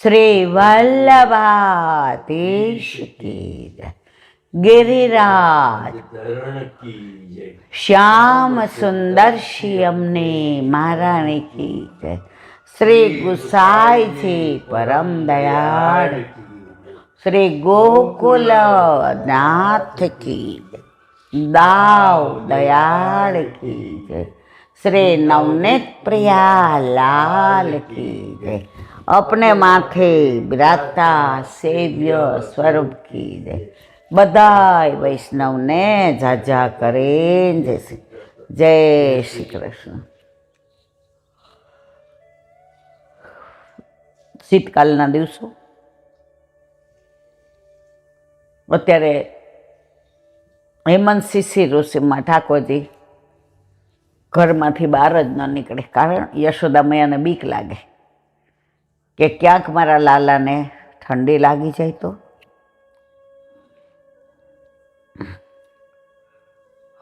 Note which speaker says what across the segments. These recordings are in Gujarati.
Speaker 1: श्री वल्लभाधीश की जय। गिरिराज श्याम सुंदर श्यामने महारानी की जय। श्री गुसाई जी परम दयाल श्री गोकुल नाथ की जय। दाव दयाल की जय। श्री नवनीत प्रिया लाल की जय। अपने माथे बिराजता सेव्य स्वरूप की जय। बधाई वैष्णव ने जाजा करें जय श्री कृष्ण। શીતકાલના દિવસો અત્યારે હેમંત શિશિર ઋષિમાં ઠાકોરજી ઘરમાંથી બહાર જ ન નીકળે, કારણ યશોદા મૈયાને બીક લાગે કે ક્યાંક મારા લાલાને ઠંડી લાગી જાય તો.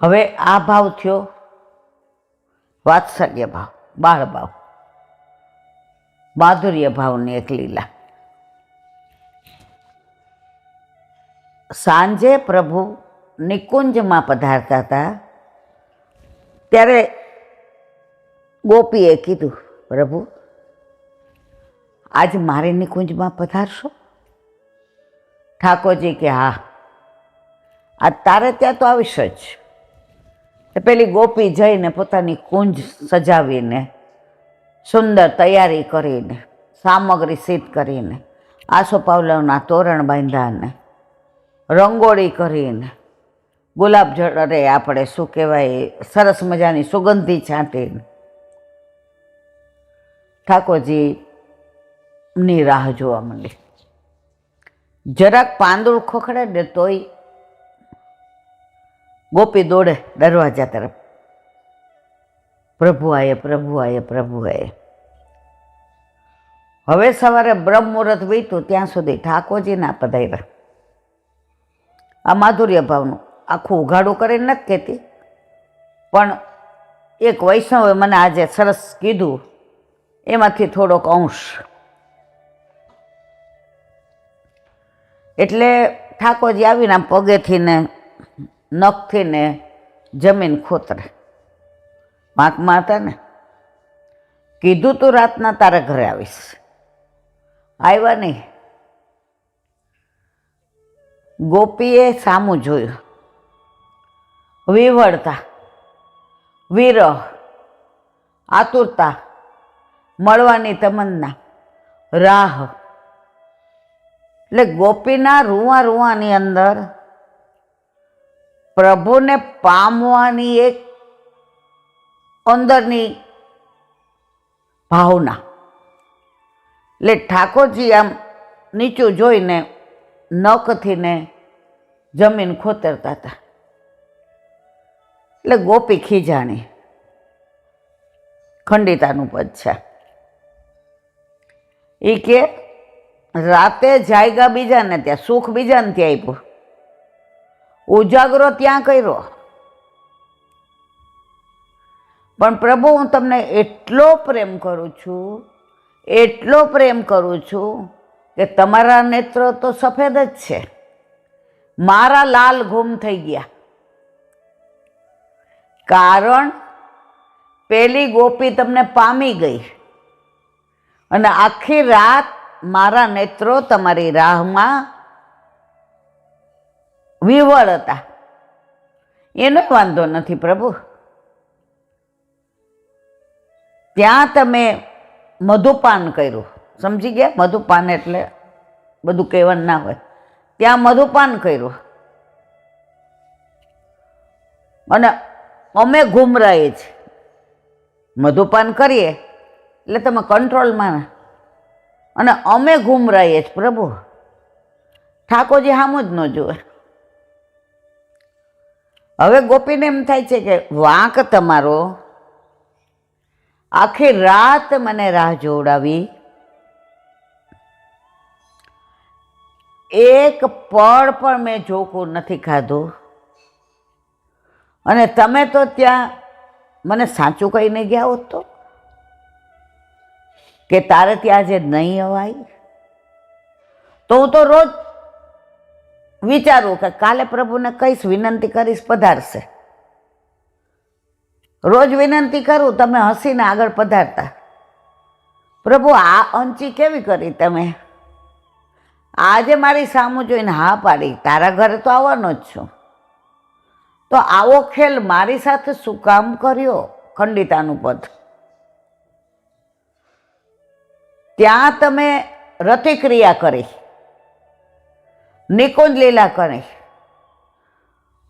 Speaker 1: હવે આ ભાવ થયો વાત્સલ્ય ભાવ, બાળ ભાવ, માધુર્ય ભાવની એક લીલા. સાંજે પ્રભુ નિકુંજમાં પધારતા હતા ત્યારે ગોપીએ કીધું, પ્રભુ આજ મારી નિકુંજમાં પધારશો? ઠાકોરજી કે હા, આજ તારે ત્યાં તો આવીશ જ. પેલી ગોપી જઈને પોતાની કુંજ સજાવીને સુંદર તૈયારી કરીને સામગ્રી સિદ્ધ કરીને આસોપાલવના તોરણ બાંધ્યાને રંગોળી કરીને ગુલાબ જળ, અરે આપણે શું કહેવાય, સરસ મજાની સુગંધી છાંટીને ઠાકોરજીની રાહ જોવા માંડી. જરાક પાંદડું ખોખડે ને તોય ગોપી દોડે દરવાજા તરફ, પ્રભુ આયે, પ્રભુ આયે, પ્રભુ આયે. હવે સવારે બ્રહ્મ મુહૂર્ત વીત્યું ત્યાં સુધી ઠાકોરજી ના પધાર્યા. આ માધુર્ય ભાવનું આખું ઉઘાડું કરીને નથી કહેતી, પણ એક વૈષ્ણવે મને આજે સરસ કીધું, એમાંથી થોડોક અંશ. એટલે ઠાકોરજી આવીને આમ પગેથી ને નખથી ને જમીન ખોતરે. વાંકમાં હતા ને, કીધું તું રાતના તારા ઘરે આવીશ, આવ્યા નહીં. ગોપીએ સામું જોયું, વિવળતા, વિરહ, આતુરતા, મળવાની તમન્ના, રાહ. એટલે ગોપીના રૂઆ રૂઆની અંદર પ્રભુને પામવાની એક અંદરની ભાવના. એટલે ઠાકોરજી આમ નીચું જોઈને નખથી ને જમીન ખોતરતા હતા. એટલે ગોપી ખીજાણી. ખંડિતાનું પદ છે. એ કે રાતે જાયગા બીજાને ત્યાં, સુખ બીજાને ત્યાં આપ્યું, ઉજાગરો ત્યાં કર્યો. પણ પ્રભુ હું તમને એટલો પ્રેમ કરું છું, એટલો પ્રેમ કરું છું કે તમારા નેત્રો તો સફેદ જ છે, મારા લાલ ગુમ થઈ ગયા. કારણ પેલી ગોપી તમને પામી ગઈ અને આખી રાત મારા નેત્રો તમારી રાહમાં વિવળ હતા. એનો વાંધો નથી પ્રભુ, ત્યાં તમે મધુપાન કર્યું. સમજી ગયા? મધુપાન એટલે બધું કહેવાનું ના હોય. ત્યાં મધુપાન કર્યું અને અમે ઘૂમરાઈએ છીએ. મધુપાન કરીએ એટલે તમે કંટ્રોલમાં, અને અમે ઘૂમરાઈએ છીએ પ્રભુ. ઠાકોરજી સામું જ ન જુએ. હવે ગોપીને એમ થાય છે કે વાંક તમારો, આખી રાત મને રાહ જોવડાવી, એક પળ પણ મેં જોકું નથી ખાધું, અને તમે તો ત્યાં મને સાચું કહીને ગયા હોત તો કે તારે ત્યાં આજે નહીં અવાય, તો હું તો રોજ વિચારું કે કાલે પ્રભુને કહીશ, વિનંતી કરીશ, પધારશે. રોજ વિનંતી કરું, તમે હસીને આગળ પધારતા. પ્રભુ આ અંચી કેવી કરી તમે? આજે મારી સામું જોઈને હા પાડી, તારા ઘરે તો આવવાનો જ છું. તો આવો ખેલ મારી સાથે શું કામ કર્યો? ખંડિતાનું પદ. ત્યાં તમે રતિક્રિયા કરી, નિકુંજ લીલા કરી,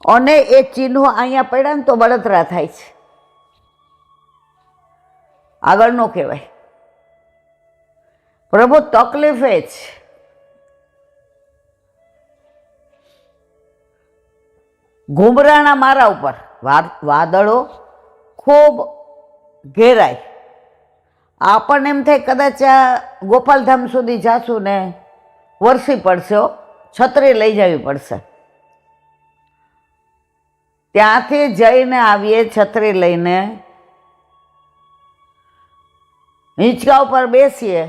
Speaker 1: અને એ ચિહ્નો અહીંયા પડ્યા ને તો બળતરા થાય છે. આગળ નો કહેવાય. પ્રભુ તકલીફ એ જ ઘુમરાણા મારા ઉપર વાદળો ખૂબ ઘેરાય. આપણને એમ થાય કદાચ આ ગોપાલધામ સુધી જાશું ને વરસી પડશે, છત્રી લઈ જવી પડશે. ત્યાંથી જઈને આવીએ છત્રી લઈને, હિંચકા ઉપર બેસીએ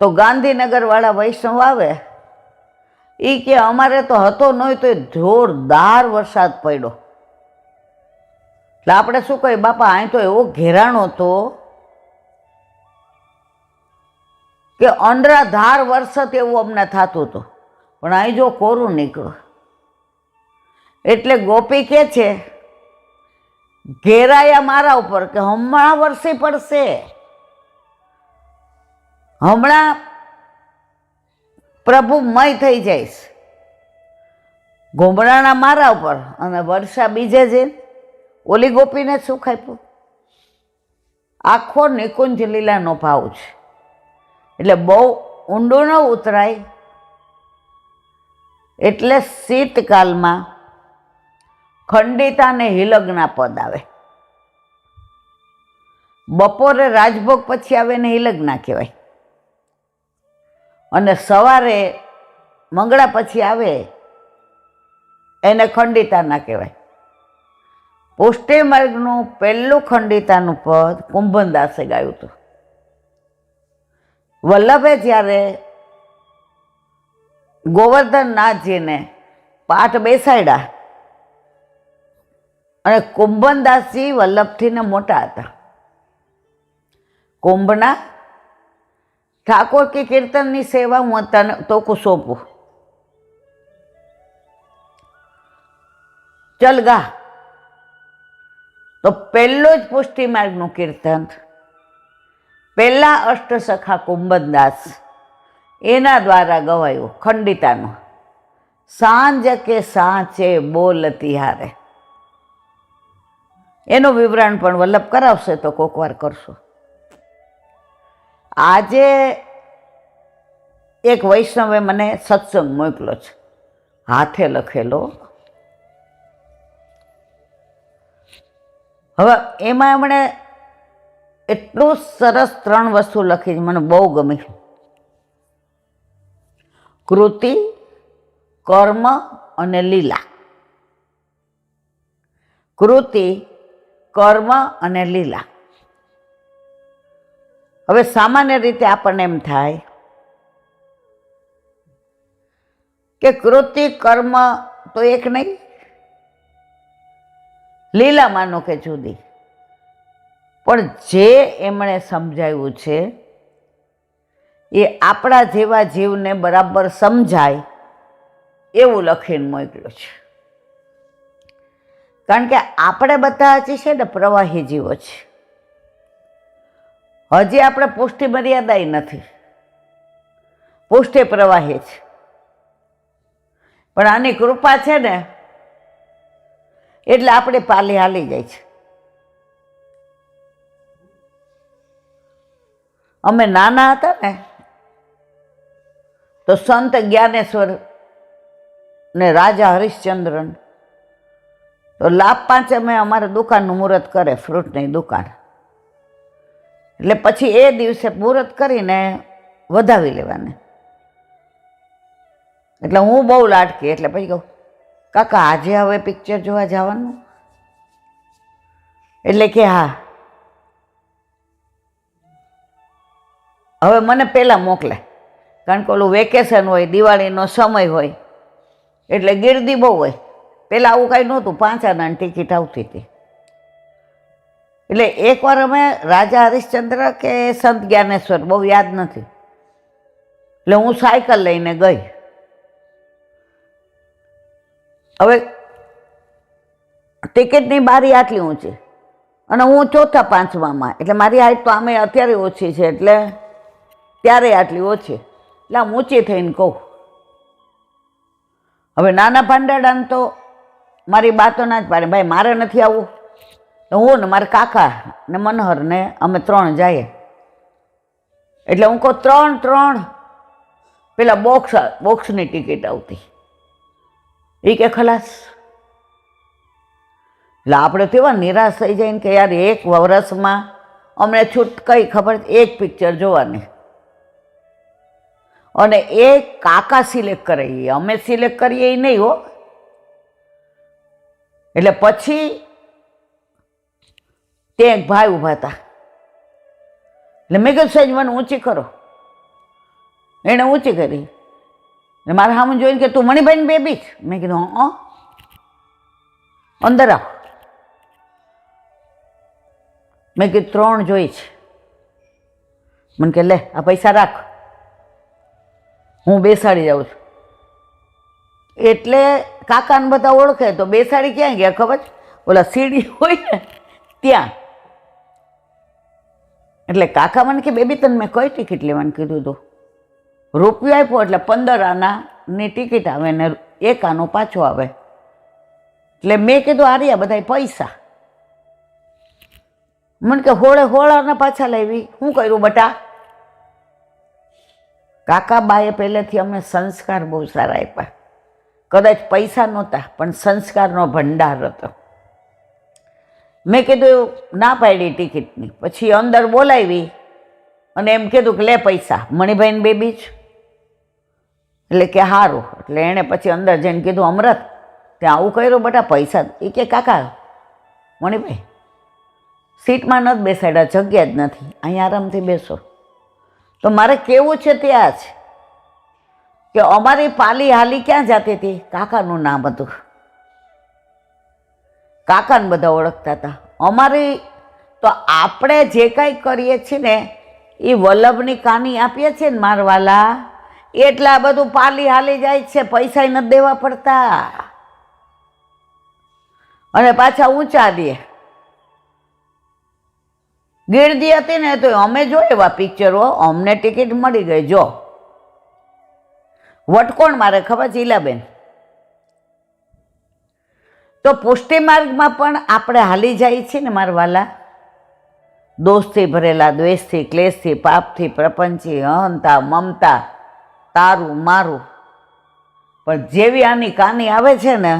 Speaker 1: તો ગાંધીનગર વાળા વૈષ્ણવ આવે, એ કે અમારે તો હતો નહીં તો જોરદાર વરસાદ પડ્યો. એટલે આપણે શું કહીએ, બાપા અહીં તો એવો ઘેરાણો હતો કે અંડરાધાર વરસાદ એવું અમને થતું હતું, પણ અહીં જો કોરું નીકળ્યું. એટલે ગોપી કે છે, ઘેરાયા મારા ઉપર કે હમણાં વરસી પડશે, હમણાં પ્રભુ મય થઈ જઈશ. ઘુમરાણા મારા ઉપર અને વર્ષા બીજે જઈને ઓલી ગોપીને સુખ આપ્યું. આખો નિકુંજ લીલાનો ભાવ છે. એટલે બહુ ઊંડું ન ઉતરાય. એટલે શીતકાલમાં ખંડિતા ને હિલગના પદ આવે. બપોરે રાજભોગ પછી આવે ને હિલગના કહેવાય, અને સવારે મંગળા પછી આવે એને ખંડિતાના કહેવાય. પુષ્ટિ માર્ગનું પહેલું ખંડિતાનું પદ કુંભનદાસે ગાયું હતું. વલ્લભે જ્યારે ગોવર્ધનનાથજીને પાઠ બેસાડ્યા, અને કુંભનદાસજી વલ્લભથીને મોટા હતા. કુંભના ઠાકોર કે કીર્તનની સેવા હું તને તો સોંપું, ચલ ગા. તો પહેલું જ પુષ્ટિ માર્ગનું કીર્તન પહેલા અષ્ટસખા કુંભનદાસ એના દ્વારા ગવાયું, ખંડિતાનું. સાંજ કે સાંચે બોલતી હારે. એનું વિવરણ પણ વલ્લભ કરાવશે તો કોક વાર કરશું. આજે એક વૈષ્ણવે મને સત્સંગ મોકલો છે, હાથે લખેલો. હવે એમાં એમણે એટલું સરસ 3 વસ્તુ લખી, મને બહુ ગમી. કૃતિ, કર્મ અને લીલા. કૃતિ, કર્મ અને લીલા. હવે સામાન્ય રીતે આપણને એમ થાય કે કૃતિ કર્મ તો એક નહીં, લીલા માનો કે જુદી. પણ જે એમણે સમજાવ્યું છે એ આપણા જેવા જીવને બરાબર સમજાય એવું લખીને મોકલ્યું છે. કારણ કે આપણે બધા હજી છે ને પ્રવાહી જીવો છે. હજી આપણે પુષ્ટિ મર્યાદાય નથી, પુષ્ટિ પ્રવાહી છે. પણ આની કૃપા છે ને એટલે આપણે પાલી હાલી જાય છે. અમે નાના હતા ને તો સંત જ્ઞાનેશ્વર ને રાજા હરિશ્ચંદ્રન તો લાભ પાંચમે અમારે દુકાનનું મુહૂર્ત કરે, ફ્રૂટની દુકાન. એટલે પછી એ દિવસે મુહૂર્ત કરીને વધાવી લેવાને. એટલે હું બહુ લાડકી, એટલે પછી કહું, કાકા આજે હવે પિક્ચર જોવા જવાનું? એટલે કે હા. હવે મને પહેલાં મોકલે, કારણ કે ઓલું વેકેશન હોય, દિવાળીનો સમય હોય એટલે ગીર્દી બહુ હોય. પહેલાં આવું કાંઈ નહોતું, 5 આનાની ટિકિટ આવતી હતી. એટલે એકવાર અમે રાજા હરિશ્ચંદ્ર કે સંત જ્ઞાનેશ્વર, બહુ યાદ નથી, એટલે હું સાયકલ લઈને ગઈ. હવે ટિકિટની બારી આટલી ઊંચી અને હું 4થા 5મામાં, એટલે મારી હાઈટ તો આમે અત્યારે ઓછી છે, એટલે ત્યારે આટલી ઓછી. એટલે આમ ઊંચી થઈને કહું. હવે નાના ભાંડાડાને તો મારી બા તો ના જ પાડે, ભાઈ મારે નથી આવવું. હું ને મારા કાકા ને મનોહર ને અમે 3 જઈએ. એટલે હું કહું 3 પેલા બોક્સની ટિકિટ આવતી, એ કે ખલાસ. એટલે આપણે તેવા નિરાશ થઈ જાય ને કે યાર 1 વર્ષમાં અમને છૂટ કઈ ખબર, એક પિક્ચર જોવાની. અને એ કાકા સિલેક્ટ કરે, અમે સિલેક્ટ કરીએ એ નહીં હો. એટલે પછી તે એક ભાઈ ઊભા હતા, એટલે મેં કીધું સહેજ મને ઊંચી કરો. એણે ઊંચી કરી, એટલે મારા સામે જોઈને કે તું મણિભાઈની બેબી જ? મેં કીધું હા. અંદર આવ. મેં કીધું 3 જોઈ છે. મને કે લે આ પૈસા રાખ, હું બેસાડી જાઉં છું. એટલે કાકાને બધા ઓળખે તો બેસાડી ક્યાં ગયા ખબર? ઓલા સીડી હોય ને ત્યાં. એટલે કાકા મને કે બેબી તને મેં કઈ ટિકિટ લેવાનું કીધું હતું? રૂપિયો આપ્યો એટલે 15 આનાની ટિકિટ આવે ને 1 આનો પાછો આવે. એટલે મેં કીધું આર્યા બધા પૈસા. મને કે હોળાના પાછા લાવી. શું કર્યું બટા? કાકા બાએ પહેલેથી અમે સંસ્કાર બહુ સારા આપ્યા. કદાચ પૈસા નહોતા પણ સંસ્કારનો ભંડાર હતો. મેં કીધું ના પાડી ટિકિટની. પછી અંદર બોલાવી અને એમ કીધું કે લે પૈસા, મણિભાઈની બેબી જ. એટલે કે સારું. એટલે એણે પછી અંદર જઈને કીધું અમરત ત્યાં આવું કર્યું બટા પૈસા? એ કે કાકા મણિભાઈ સીટમાં નથી બેસાડ્યા, જગ્યા જ નથી, અહીંયા આરામથી બેસો. તો મારે કેવું છે ત્યાં જ કે અમારી પાલી હાલી ક્યાં જતી હતી? કાકાનું નામ હતું, કાકાને બધા ઓળખતા હતા. અમારી તો આપણે જે કાંઈ કરીએ છીએ ને એ વલ્લભની કાની આપીએ છીએ ને મારવાલા, એટલા બધું પાલી હાલી જાય છે, પૈસા નથી દેવા પડતા. અને પાછા ઊંચા દે. ગીરદી હતી ને તો અમે જો એવા પિક્ચરો, અમને ટિકિટ મળી ગઈ. જો વટકોણ મારે ખબર છે ઈલાબેન? તો પુષ્ટિ માર્ગમાં પણ આપણે હાલી જાય છે ને મારવાલા, દોષથી ભરેલા, દ્વેષથી, ક્લેશથી, પાપથી, પ્રપંચથી, અહંતા, મમતા, તારું મારું. પણ જેવી આની કાની આવે છે ને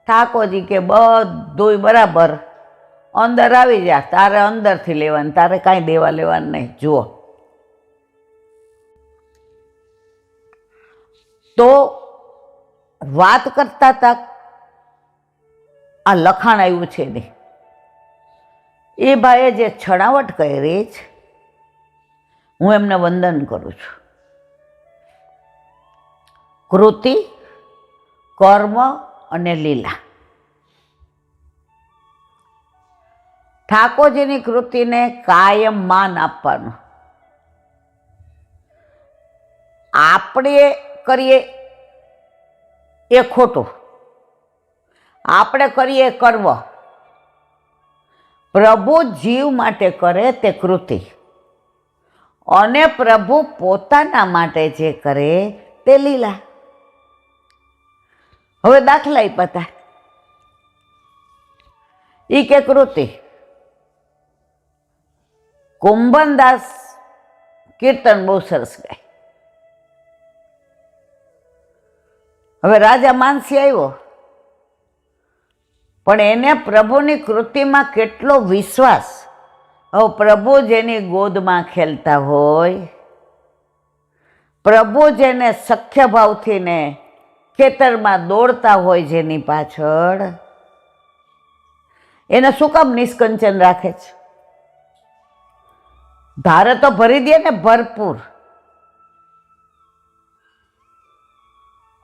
Speaker 1: ઠાકોરજી કે બધુંય બરાબર, અંદર આવી જા, તારે અંદરથી લેવાનું, તારે કાંઈ દેવા લેવાનું નહીં. જુઓ તો વાત કરતા હતા, આ લખાણ આવ્યું છે ને એ ભાઈએ જે છણાવટ કરી છે, હું એમને વંદન કરું છું. કૃતિ, કર્મ અને લીલા. ઠાકોરજીની કૃતિને કાયમ માન આપવાનું. આપણે કરીએ એ ખોટું, આપણે કરીએ કર્મ. પ્રભુ જીવ માટે કરે તે કૃતિ, અને પ્રભુ પોતાના માટે જે કરે તે લીલા. હવે દાખલા પતા ઈ કે કૃતિ. કુંભનદાસ કીર્તન બહુ સરસ ગાય. હવે રાજા માનસી આવ્યો પણ એને પ્રભુની કૃતિમાં કેટલો વિશ્વાસ. હવે પ્રભુ જેની ગોદમાં ખેલતા હોય, પ્રભુ જેને સખ્ય ભાવથી ને ખેતરમાં દોડતા હોય જેની પાછળ, એને શું કામ નિષ્કંચન રાખે છે? ધારે તો ભરી દે ને ભરપૂર,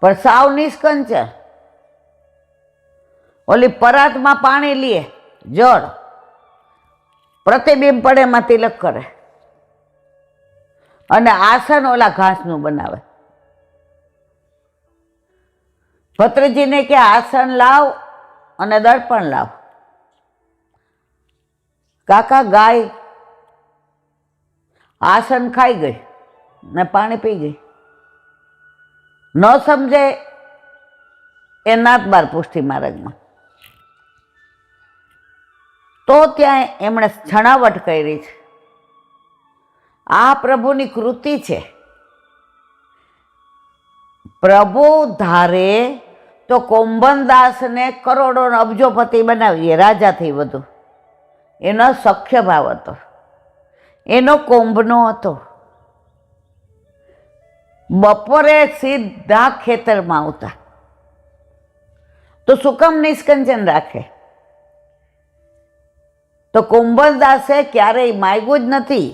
Speaker 1: પણ સાવ નિષ્કંચન. ઓલી પરાતમાં પાણી લે, જળ, પ્રતિબિંબ પડે એમાં તિલક કરે, અને આસન ઓલા ઘાસનું બનાવે. ભત્રીજીને કે આસન લાવ અને દર્પણ લાવ. કાકા ગાય આસન ખાઈ ગઈ ને પાણી પી ગઈ. ન સમજે એ નાત બાર પુષ્ટિ માર્ગમાં. તો ત્યાં એમણે છણાવટ કરી છે. આ પ્રભુની કૃતિ છે. પ્રભુ ધારે તો કૌંભનદાસને કરોડો અબજોપતિ બનાવીએ, રાજાથી વધુ. એનો સખ્ય ભાવ હતો, એનો કુંભનો હતો. બપોરે સીધા ખેતરમાં આવતા, તો શું કામ નિષ્કંચન રાખે? તો કુંભનદાસે ક્યારેય માગ્યું જ નથી,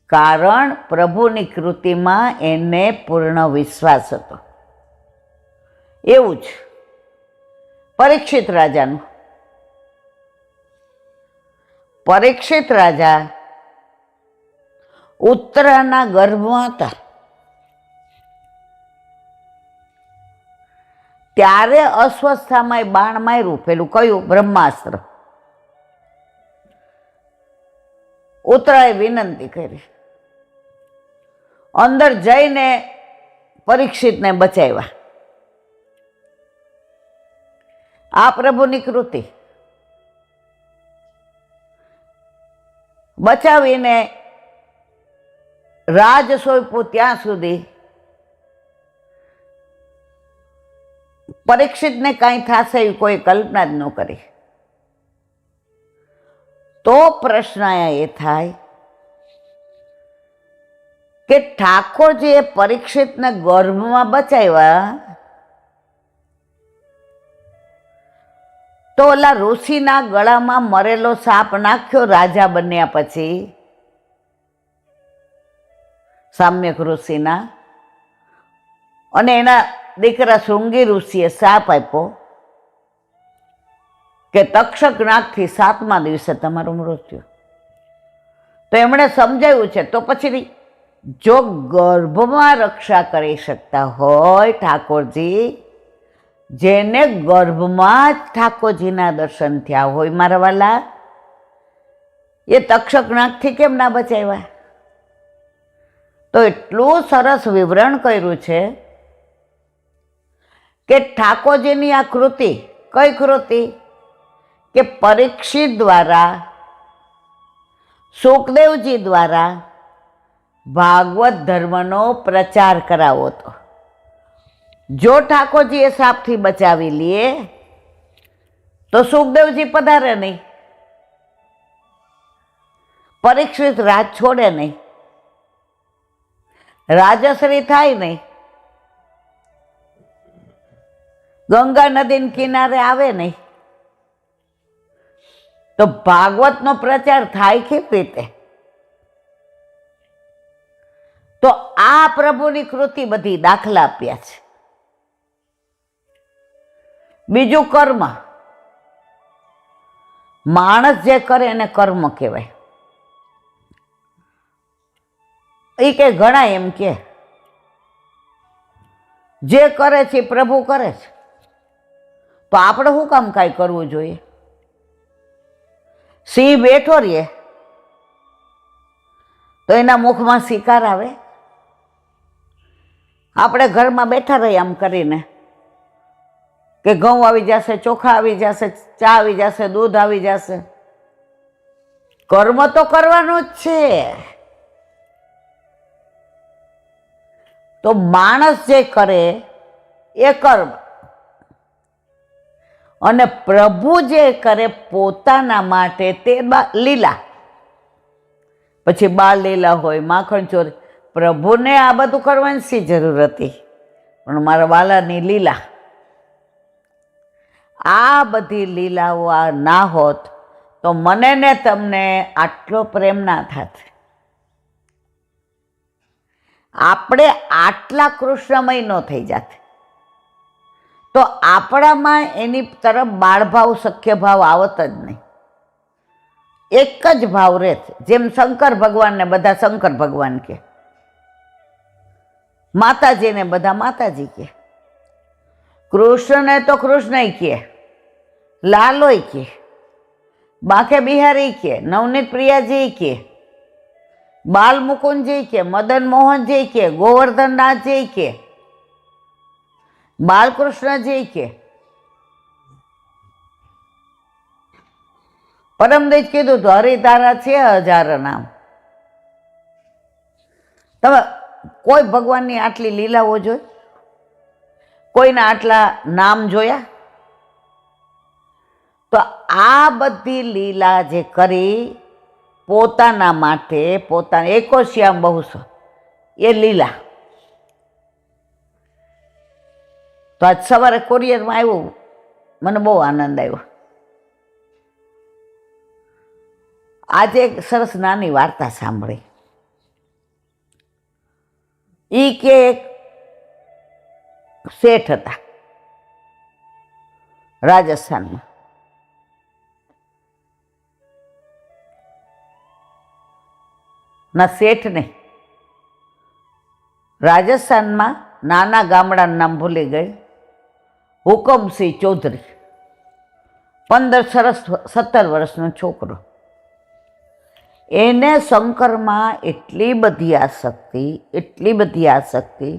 Speaker 1: કારણ પ્રભુની કૃતિમાં એને પૂર્ણ વિશ્વાસ હતો. એવું જ પરીક્ષિત રાજાનું. પરીક્ષિત રાજા ઉત્તરાના ગર્ભમાં હતા ત્યારે અસ્વસ્થામાં બાણ માર્યું. પેલું કયું? બ્રહ્માસ્ત્ર. ઉત્તરાએ વિનંતી કરી, અંદર જઈને પરીક્ષિતને બચાવ્યા. આ પ્રભુની કૃતિ. બચાવીને રાજ સોંપ્યું ત્યાં સુધી પરીક્ષિતને કાંઈ થશે એવી કોઈ કલ્પના જ ન કરી. તો પ્રશ્ન એ થાય કે ઠાકોરજીએ પરીક્ષિતને ગર્ભમાં બચાવ્યા, તો ઓલા ઋષિના ગળામાં મરેલો સાપ નાખ્યો રાજા બન્યા પછી, સામ્યક ઋષિના, અને એના દીકરા શૃંગી ઋષિએ સાપ આપ્યો કે તક્ષક નાગથી 7મા દિવસે તમારું મૃત્યુ. તો એમણે સમજાવ્યું છે. તો પછી જો ગર્ભમાં રક્ષા કરી શકતા હોય ઠાકોરજી, જેને ગર્ભમાં જ ઠાકોરજીના દર્શન થયા હોય, મારા વાલા, એ તક્ષક નાગથી કેમ ના બચાવ્યા? તો એટલું સરસ વિવરણ કર્યું છે કે ઠાકોરજીની આ કૃતિ, કઈ કૃતિ? કે પરીક્ષિત દ્વારા, સુખદેવજી દ્વારા ભાગવત ધર્મનો પ્રચાર કરાવો હતો. જો ઠાકોરજી એ સાપથી બચાવી લે તો સુખદેવજી પધારે નહીં, પરીક્ષિત રાજ છોડે નહીં, રાજશ્રી થાય નહીં, ગંગા નદીના કિનારે આવે નહીં, તો ભાગવતનો પ્રચાર થાય કેવી રીતે? તો આ પ્રભુની કૃતિ બધી દાખલા આપ્યા છે. બીજું કર્મ. માણસ જે કરે એને કર્મ કહેવાય. એ કે ઘણા એમ કે જે કરે છે પ્રભુ કરે છે, તો આપણે શું કામ કાંઈ કરવું જોઈએ? સિંહ બેઠો રહીએ તો એના મુખમાં શિકાર આવે? આપણે ઘરમાં બેઠા રહીએ આમ કરીને કે ઘઉં આવી જશે, ચોખા આવી જશે, ચા આવી જશે, દૂધ આવી જશે. કર્મ તો કરવાનું જ છે. તો માણસ જે કરે એ કર્મ, અને પ્રભુ જે કરે પોતાના માટે તે લીલા. પછી બાળ લીલા હોય, માખણ ચોરી, પ્રભુને આ બધું કરવાની શી જરૂર હતી? પણ મારા વાલાની લીલા, આ બધી લીલાઓ આ ના હોત તો મને ને તમને આટલો પ્રેમ ના થાત, આપણે આટલા કૃષ્ણમય ન થઈ જાત, તો આપણામાં એની તરફ બાળભાવ સખ્ય ભાવ આવત જ નહીં. એક જ ભાવ રહેત. જેમ શંકર ભગવાનને બધા શંકર ભગવાન કે, માતાજીને બધા માતાજી કે, કૃષ્ણને તો કૃષ્ણ કે, લાલોય કે, બાંકે બિહારી કે, નવનીત પ્રિયાજી કે, બાલ મુકુંદજી કે, મદન મોહનજી કે, ગોવર્ધનનાથજી કે, બાલકૃષ્ણજી કે, પરમદીજ કીધું તો હરિતારા છે 1000 નામ. તમે કોઈ ભગવાનની આટલી લીલાઓ જોઈ? કોઈના આટલા નામ જોયા? તો આ બધી લીલા જે કરી પોતાના માટે, પોતાના એકો શ્યામ બહુસ, એ લીલા. તો આજ સવારે કોરિયરમાં આવ્યું, મને બહુ આનંદ આવ્યો. આજે એક સરસ નાની વાર્તા સાંભળી. ઈ કે એક શેઠ હતા રાજસ્થાનમાં. ના શેઠ નહીં, રાજસ્થાનમાં નાના ગામડાનું નામ ભૂલી ગઈ, હુકમસિંહ ચૌધરી, 17 વર્ષનો છોકરો. એને શંકરમાં એટલી બધી આસક્તિ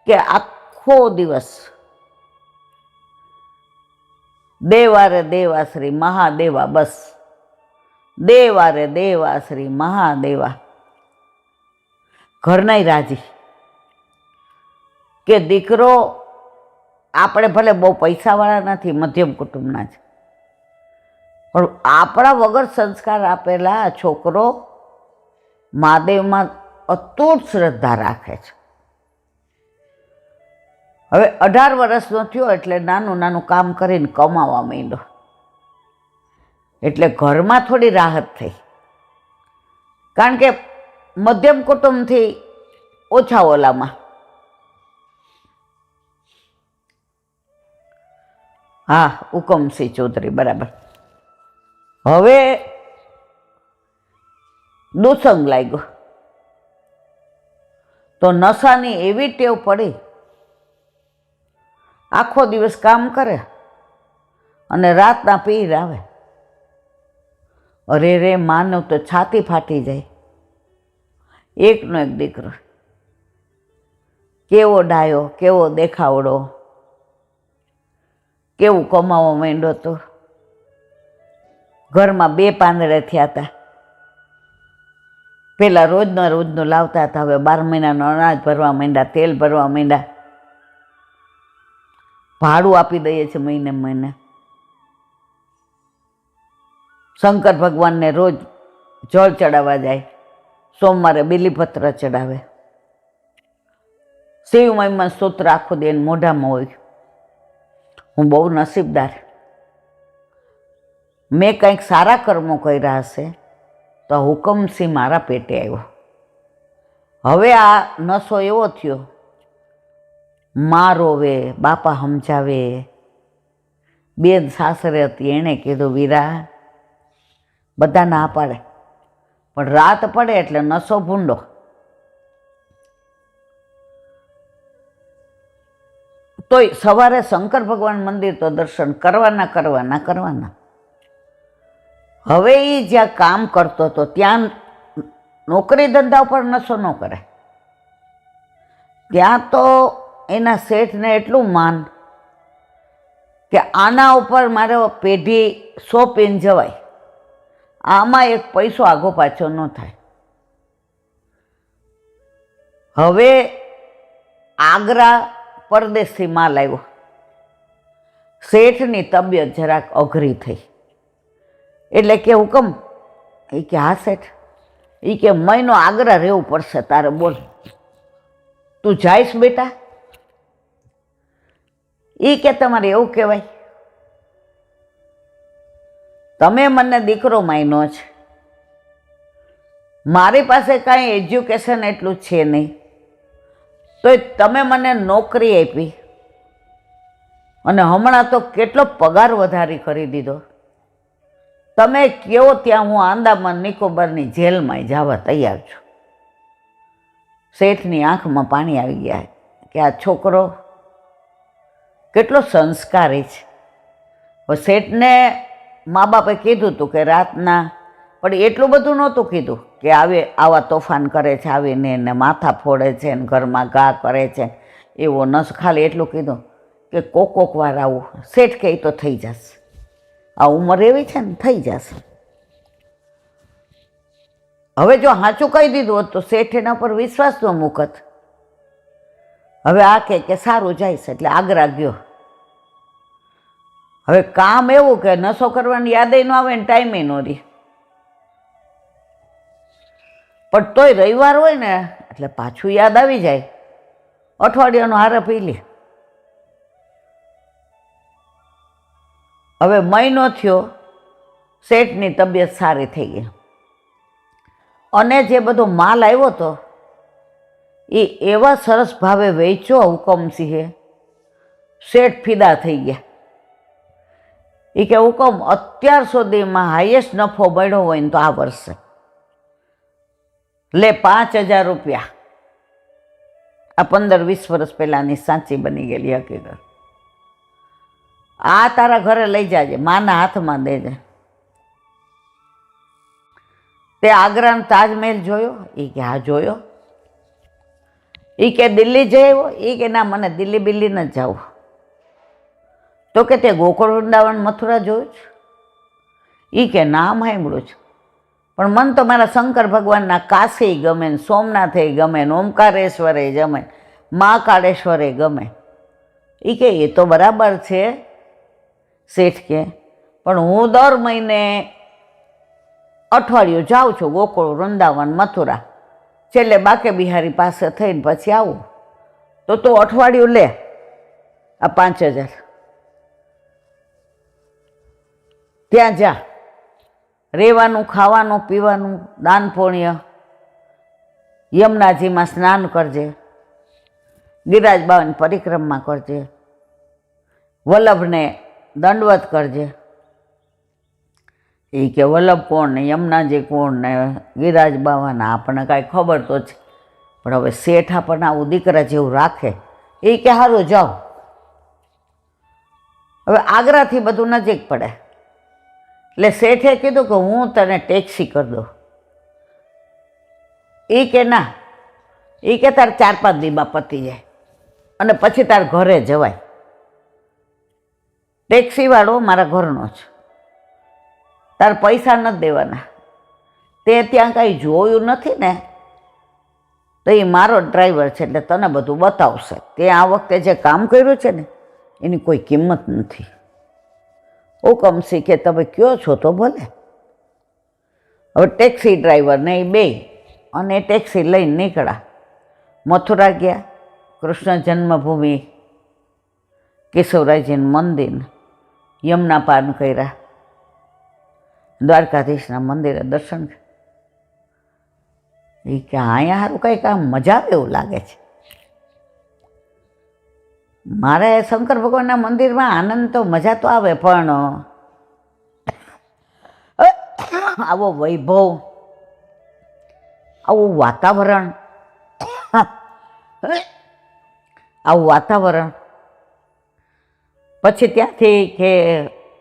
Speaker 1: કે આખો દિવસ દેવારે દેવા શ્રી મહાદેવા, બસ દેવારે દેવા શ્રી મહાદેવા. ઘરનાય રાજી કે દીકરો, આપણે ભલે બહુ પૈસાવાળા નથી, મધ્યમ કુટુંબના છે, પણ આપણા વગર સંસ્કાર આપેલા આ છોકરો મહાદેવમાં અતૂટ શ્રદ્ધા રાખે છે. હવે 18 વર્ષનો થયો એટલે નાનું નાનું કામ કરીને કમાવા માંડ્યો. એટલે ઘરમાં થોડી રાહત થઈ, કારણ કે મધ્યમ કુટુંબથી ઓછા ઓલામાં. હા, હુકમસિંહ ચૌધરી, બરાબર. હવે દુસંગ લાગ્યો તો નશાની એવી ટેવ પડી, આખો દિવસ કામ કરે અને રાતના પીર આવે. અરે રે, માનવ તો છાતી ફાટી જાય. એકનો એક દીકરો, કેવો ડાયો, કેવો દેખાવડો, કેવું કમાવા માંડ્યો હતો. ઘરમાં 2 પાંદડે થયા હતા. પેલા રોજનું લાવતા હતા, હવે 12 મહિનાનો અનાજ ભરવા માંડ્યા, તેલ ભરવા માંડ્યા, ભાડું આપી દઈએ છે મહિને. શંકર ભગવાનને રોજ જળ ચડાવવા જાય, સોમવારે બિલીપત્ર ચડાવે, શિવ મહિમા સ્તોત્ર આખો દે મોઢામાં હોય. હું બહુ નસીબદાર. મેં કંઈક સારા કર્મો કર્યા હશે તો હુકમસિંહ મારા પેટે આવ્યો. હવે આ નશો એવો થયો, મા રોવે, બાપા સમજાવે. બેન સાસરે હતી, એણે કીધું વીરા, બધા ના પાડે, પણ રાત પડે એટલે નશો ભૂંડો. તોય સવારે શંકર ભગવાન મંદિર તો દર્શન કરવાના. હવે એ જ્યાં કામ કરતો હતો ત્યાં નોકરી ધંધા ઉપર નશો ન કરે. ત્યાં તો એના શેઠને એટલું માન કે આના ઉપર મારે પેઢી સોંપીને જવાય, આમાં એક પૈસો આગો પાછો ન થાય. હવે આગ્રા પરદેશથી માલ આવ્યો. શેઠની તબિયત જરાક અઘરી થઈ એટલે કે હુકમ, એ કે હા શેઠ, એ કે મહિનો આગ્રા રહેવું પડશે તારે, બોલ તું જાઈશ બેટા? એ કે તમારે એવું કહેવાય? તમે મને દીકરો માન્યો છે, મારી પાસે કાંઈ એજ્યુકેશન એટલું છે નહીં, તો તમે મને નોકરી આપી અને હમણાં તો કેટલો પગાર વધારી કરી દીધો. તમે કહો ત્યાં હું આંદામાન નિકોબારની જેલમાં જવા તૈયાર છું. શેઠની આંખમાં પાણી આવી ગયા કે આ છોકરો કેટલો સંસ્કારી છે. શેઠને મા બાપે કીધું હતું કે રાતના, પણ એટલું બધું નહોતું કીધું કે આવા તોફાન કરે છે, આવીને એને માથા ફોડે છે ને ઘરમાં ઘા કરે છે, એવો નસ. ખાલી એટલું કીધું કે કોક વાર આવું. શેઠ કહે તો થઈ જશે, આ ઉંમર એવી છે ને થઈ જશે. હવે જો સાચું કહી દીધું હોત તો શેઠ એના પર વિશ્વાસ ન મૂકત. હવે આ કે સારું જાય છે એટલે આગ્રા ગયો. હવે કામ એવું કે નશો કરવાની યાદે ન આવે ને ટાઈમે ન રહે, પણ તોય રવિવાર હોય ને એટલે પાછું યાદ આવી જાય. અઠવાડિયાનો હારે પી લે. હવે મહિનો થયો, શેઠની તબિયત સારી થઈ ગઈ અને જે બધો માલ આવ્યો હતો એ એવા સરસ ભાવે વેચ્યો હુકમસિંહે, શેઠ ફિદા થઈ ગયા. એ કે હુકમ અત્યાર સુધીમાં હાઈએસ્ટ નફો મળ્યો હોય ને તો આ વર્ષે લે 5,000 રૂપિયા. આ 15-20 વર્ષ પહેલાની સાચી બની ગયેલી હકીકત. આ તારા ઘરે લઈ જાજે, માના હાથમાં દેજે. તે આગ્રાનો તાજમહેલ જોયો? એ કે હા જોયો. એ કે દિલ્હી જઈ આવ્યો? એ કે ના, મને દિલ્હી બિલ્લી ન જાવું. તો કે તે ગોકુળ વૃંદાવન મથુરા જોયું છે? એ કે નામ સાંભળ્યું છે, પણ મન તો મારા શંકર ભગવાનના કાશી ગમે ને સોમનાથે ગમે ને ઓમકારેશ્વરે ગમે, મહાકાળેશ્વરે ગમે. એ કે એ તો બરાબર છે શેઠ કે, પણ હું દર મહિને અઠવાડિયું જાઉં છું ગોકુળ વૃંદાવન મથુરા, છેલ્લે બાકે બિહારી પાસે થઈને પછી આવું. તો અઠવાડિયું લે આ 5,000, ત્યાં જા. રહેવાનું, ખાવાનું, પીવાનું, દાન પુણ્ય, યમુનાજીમાં સ્નાન કરજે, ગિરિરાજ બાવાની પરિક્રમા કરજે, વલ્લભને દંડવત કરજે. એ કે વલ્લભ કોણ ને યમુનાજી કોણ ને ગિરિરાજ બાવાના આપણને કાંઈ ખબર તો છે, પણ હવે શેઠ આપણને આવું દીકરા જેવું રાખે. એ કે સારું જાઓ. હવે આગ્રાથી બધું નજીક પડે એટલે શેઠે કીધું કે હું તને ટેક્સી કરી દઉં. એ કે ના, એ કે તારે 4-5 દીમાં પતી જાય અને પછી તારે ઘરે જવાય. ટેક્સીવાળો મારા ઘરનો છે, તારે પૈસા નથી દેવાના. તે ત્યાં કાંઈ જોયું નથી ને, તો એ મારો ડ્રાઈવર છે એટલે તને બધું બતાવશે. તે આ વખતે જે કામ કર્યું છે ને એની કોઈ કિંમત નથી. હુકમસિંહ કે તમે કયો છો તો ભલે. હવે ટેક્સી ડ્રાઈવર ને એ બે અને ટેક્સી લઈને નીકળ્યા. મથુરા ગયા, કૃષ્ણ જન્મભૂમિ, કેશવરાયજીનું મંદિર, યમુના પાન કર્યા, દ્વારકાધીશના મંદિરે દર્શન. એ કે અહીંયા સારું કંઈક આમ મજા આવે એવું લાગે છે. મારે શંકર ભગવાનના મંદિરમાં આનંદ તો મજા તો આવે, પણ આવો વૈભવ, આવું વાતાવરણ, પછી ત્યાંથી કે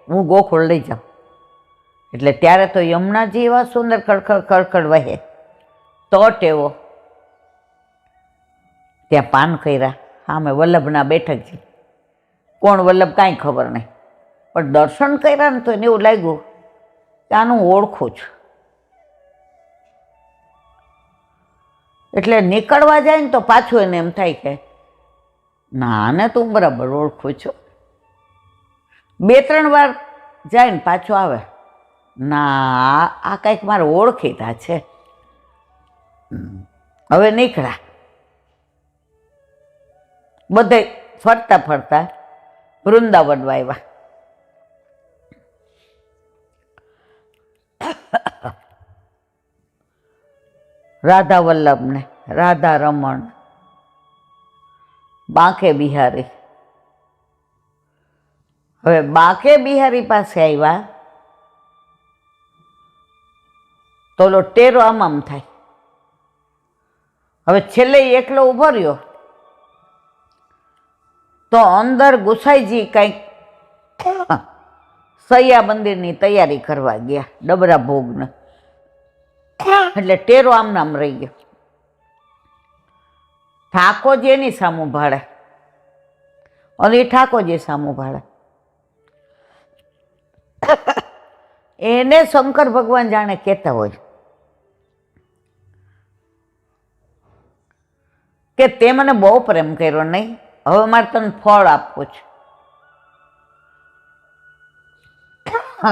Speaker 1: હું ગોકુળ લઈ જાઉં. એટલે ત્યારે તો યમુનાજી એવા સુંદર ખડખડ વહે. તટ એવો. ત્યાં પાન કર્યા. હા, મેં વલ્લભના બેઠક છે. કોણ વલ્લભ કાંઈ ખબર નહીં, પણ દર્શન કર્યા ને તો એને એવું લાગ્યું કે આનું ઓળખું છું. એટલે નીકળવા જાય ને તો પાછું એને એમ થાય કે ના, આને તો હું બરાબર ઓળખું છું. 2-3 વાર જાય ને પાછો આવે, ના આ કંઈક મારે ઓળખીતા છે. હવે નીકળ્યા. બધે ફરતા ફરતા વૃંદાવન આવ્યા. રાધા વલ્લભને, રાધા રમણ, બાંકે બિહારી. હવે બાંકે બિહારી પાસે આવ્યા તો ઓલો ટેરો આમ થાય. હવે છેલ્લે એકલો ઊભો રહ્યો તો અંદર ગુસાઈજી કંઈક સૈયા મંદિરની તૈયારી કરવા ગયા, ડબરા ભોગને. એટલે ટેરો આમ નામ રહી ગયો. ઠાકોરજી એની સામું ભાળે અને એ ઠાકોરજી સામું ભાળે. એને શંકર ભગવાન જાણે કહેતા હોય કે તે મને બહુ પ્રેમ કર્યો નહીં, હવે મારે તને ફળ આપવું છે.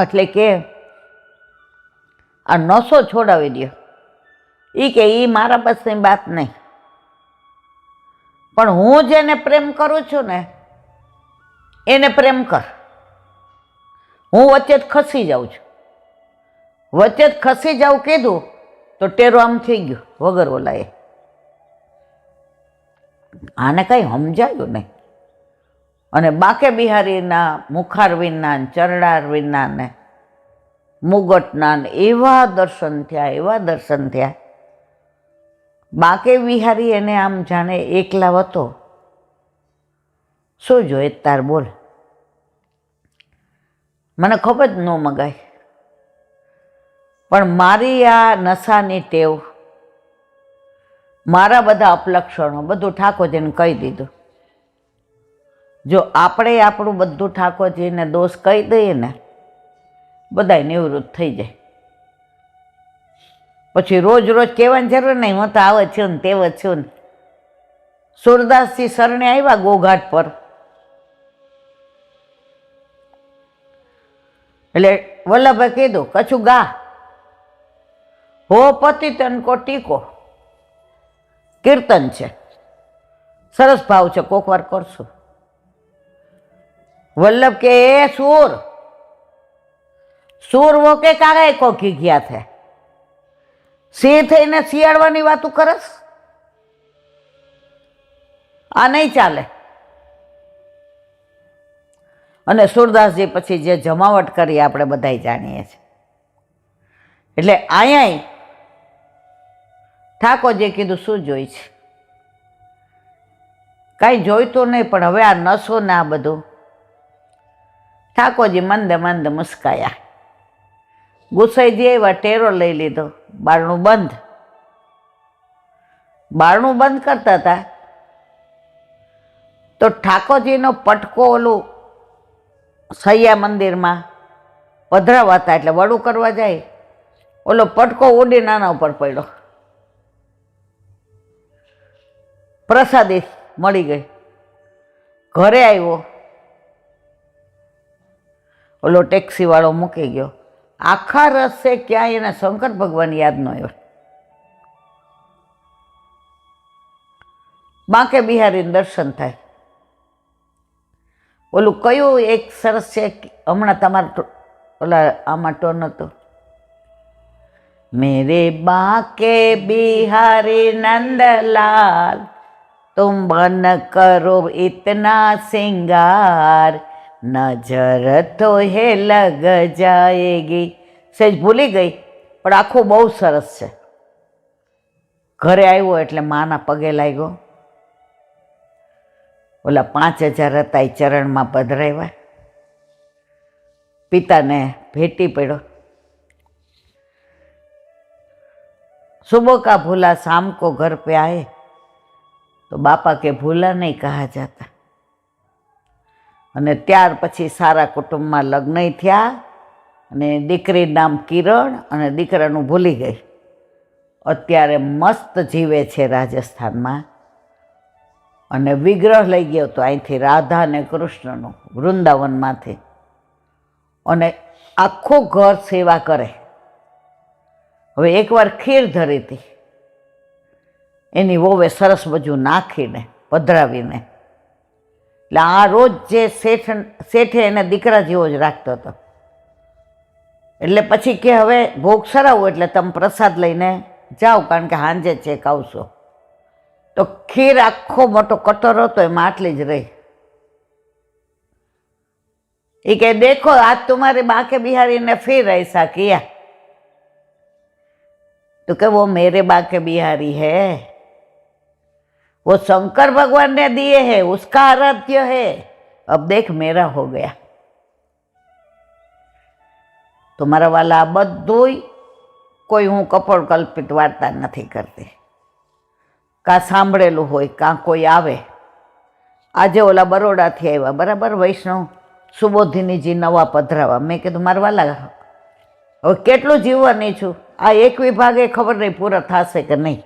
Speaker 1: એટલે કે આ નશો છોડાવી દો. એ કે એ મારા બસની વાત નહીં, પણ હું જેને પ્રેમ કરું છું ને એને પ્રેમ કર. હું વચ્ચે જ ખસી જાઉં છું. વચ્ચે જ ખસી જાઉં કીધું તો ટેરો આમ થઈ ગયો વગર ઓલાએ. આને કંઈ સમજાયું નહીં. અને બાંકે બિહારીના મુખારવિંદના, ચરણારવિંદના ને મુગટના એવા દર્શન થયા, એવા દર્શન થયા. બાંકે બિહારી એને આમ જાણે એકલા હતો. શું જોઈએ તાર બોલ, મને ખબર જ ન મગાય. પણ મારી આ નશાની ટેવ, મારા બધા અપલક્ષણો બધું ઠાકોરજીને કહી દીધું. જો આપણે આપણું બધું ઠાકોરજીને દોષ કહી દઈએ ને, બધાય નિવૃત્ત થઈ જાય. પછી રોજ રોજ કહેવાની જરૂર નહીં, હું તો આવો છું ને તેવો છું ને. સુરદાસજી શરણે આવ્યા ગોઘાટ પર, એટલે વલ્લભે કીધું કછું ગા, હો પતિ તન કો ટીકો. કીર્તન છે, સરસ ભાવ છે, કોક વાર કરશું. વલ્લભ કે એ सूर सूर वो के कागा को की ગયા છે, સિંહ થઈને શિયાળવાની વાતું કરસ, આ નહીં ચાલે. અને સુરદાસજી પછી જે જમાવટ કરી આપણે બધાય જાણીએ છીએ. એટલે અહીંયા ઠાકોરજીએ કીધું શું જોઈ છે, કાંઈ જોઈતું નહીં. પણ હવે આ નશો ને આ બધું, ઠાકોરજી મંદે મંદે મુસ્કાયા. ગુસાઈજી એવા ટેરો લઈ લીધો, બારણું બંધ. બારણું બંધ કરતા હતા તો ઠાકોરજીનો પટકો ઓલું સૈયા મંદિરમાં પધરાવા હતા, એટલે વડું કરવા જાય, ઓલો પટકો ઉડી નાના ઉપર પડ્યો. પ્રસાદી મળી ગઈ. ઘરે આવ્યો, ઓલો ટેક્સી વાળો મૂકી ગયો. આખા રસ્તે ક્યાંય એને શંકર ભગવાન યાદ ન આવ્યો. બાંકે બિહારીને દર્શન થાય. ઓલું કયું એક સરસ છે, હમણાં તમારે ઓલા આમાં ટોન હતો, મેરે બાંકે બિહારી નંદલાલ तुम बन करो इतना सिंगार, नजर तो है लग जाएगी. સેજ ભૂલી ગઈ, પણ આખું બહુ સરસ છે. ઘરે આવ્યો એટલે માના પગે લાગ્યો. ઓલા 5000 હતા એ ચરણમાં પધરાવ્યા. પિતાને ભેટી પડ્યો. સુબહ का भूला शाम को घर पे आए તો બાપા કે ભૂલા નહીં કહા જાતા. અને ત્યાર પછી સારા કુટુંબમાં લગ્ન થયા અને દીકરી નામ કિરણ અને દીકરાનું ભૂલી ગઈ. અત્યારે મસ્ત જીવે છે રાજસ્થાનમાં. અને વિગ્રહ લઈ ગયો તો અહીંથી રાધા અને કૃષ્ણનું વૃંદાવનમાંથી. અને આખું ઘર સેવા કરે. હવે એકવાર ખીર ધરી હતી, એની વોવે સરસ બધું નાખીને પધરાવીને. એટલે આ રોજ જે શેઠે એને દીકરા જેવો જ રાખતો હતો. એટલે પછી કે હવે ભોગ સરાવું એટલે તમે પ્રસાદ લઈને જાઓ, કારણ કે સાંજે ચેક આવશો. તો ખીર આખો મોટો કટોરો હતો, એમાં આટલી જ રહી. ये कहे देखो आज तुम्हारे बाके बिहारी ने फिर ऐसा किया. तो क्या वो मेरे बाके बिहारी है, वो शंकर भगवान ने दिए हैं, उसका आराध्य है. अब देख मेरा हो गया. तो मारा वाला आ बधुंय कोई हूँ कपोल कल्पित वार्ता नहीं करती. का सांभळेलुं होय का कोई आवे. आजे ओला बरोड़ा थी आव्या बराबर वैष्णव सुबोधिनीजी नवा पधरावा. मैं कीधुं मारा वाला हवे केटलुं जीववानी छुं, आ एक विभागे खबर नहीं पूरा थशे के नहीं.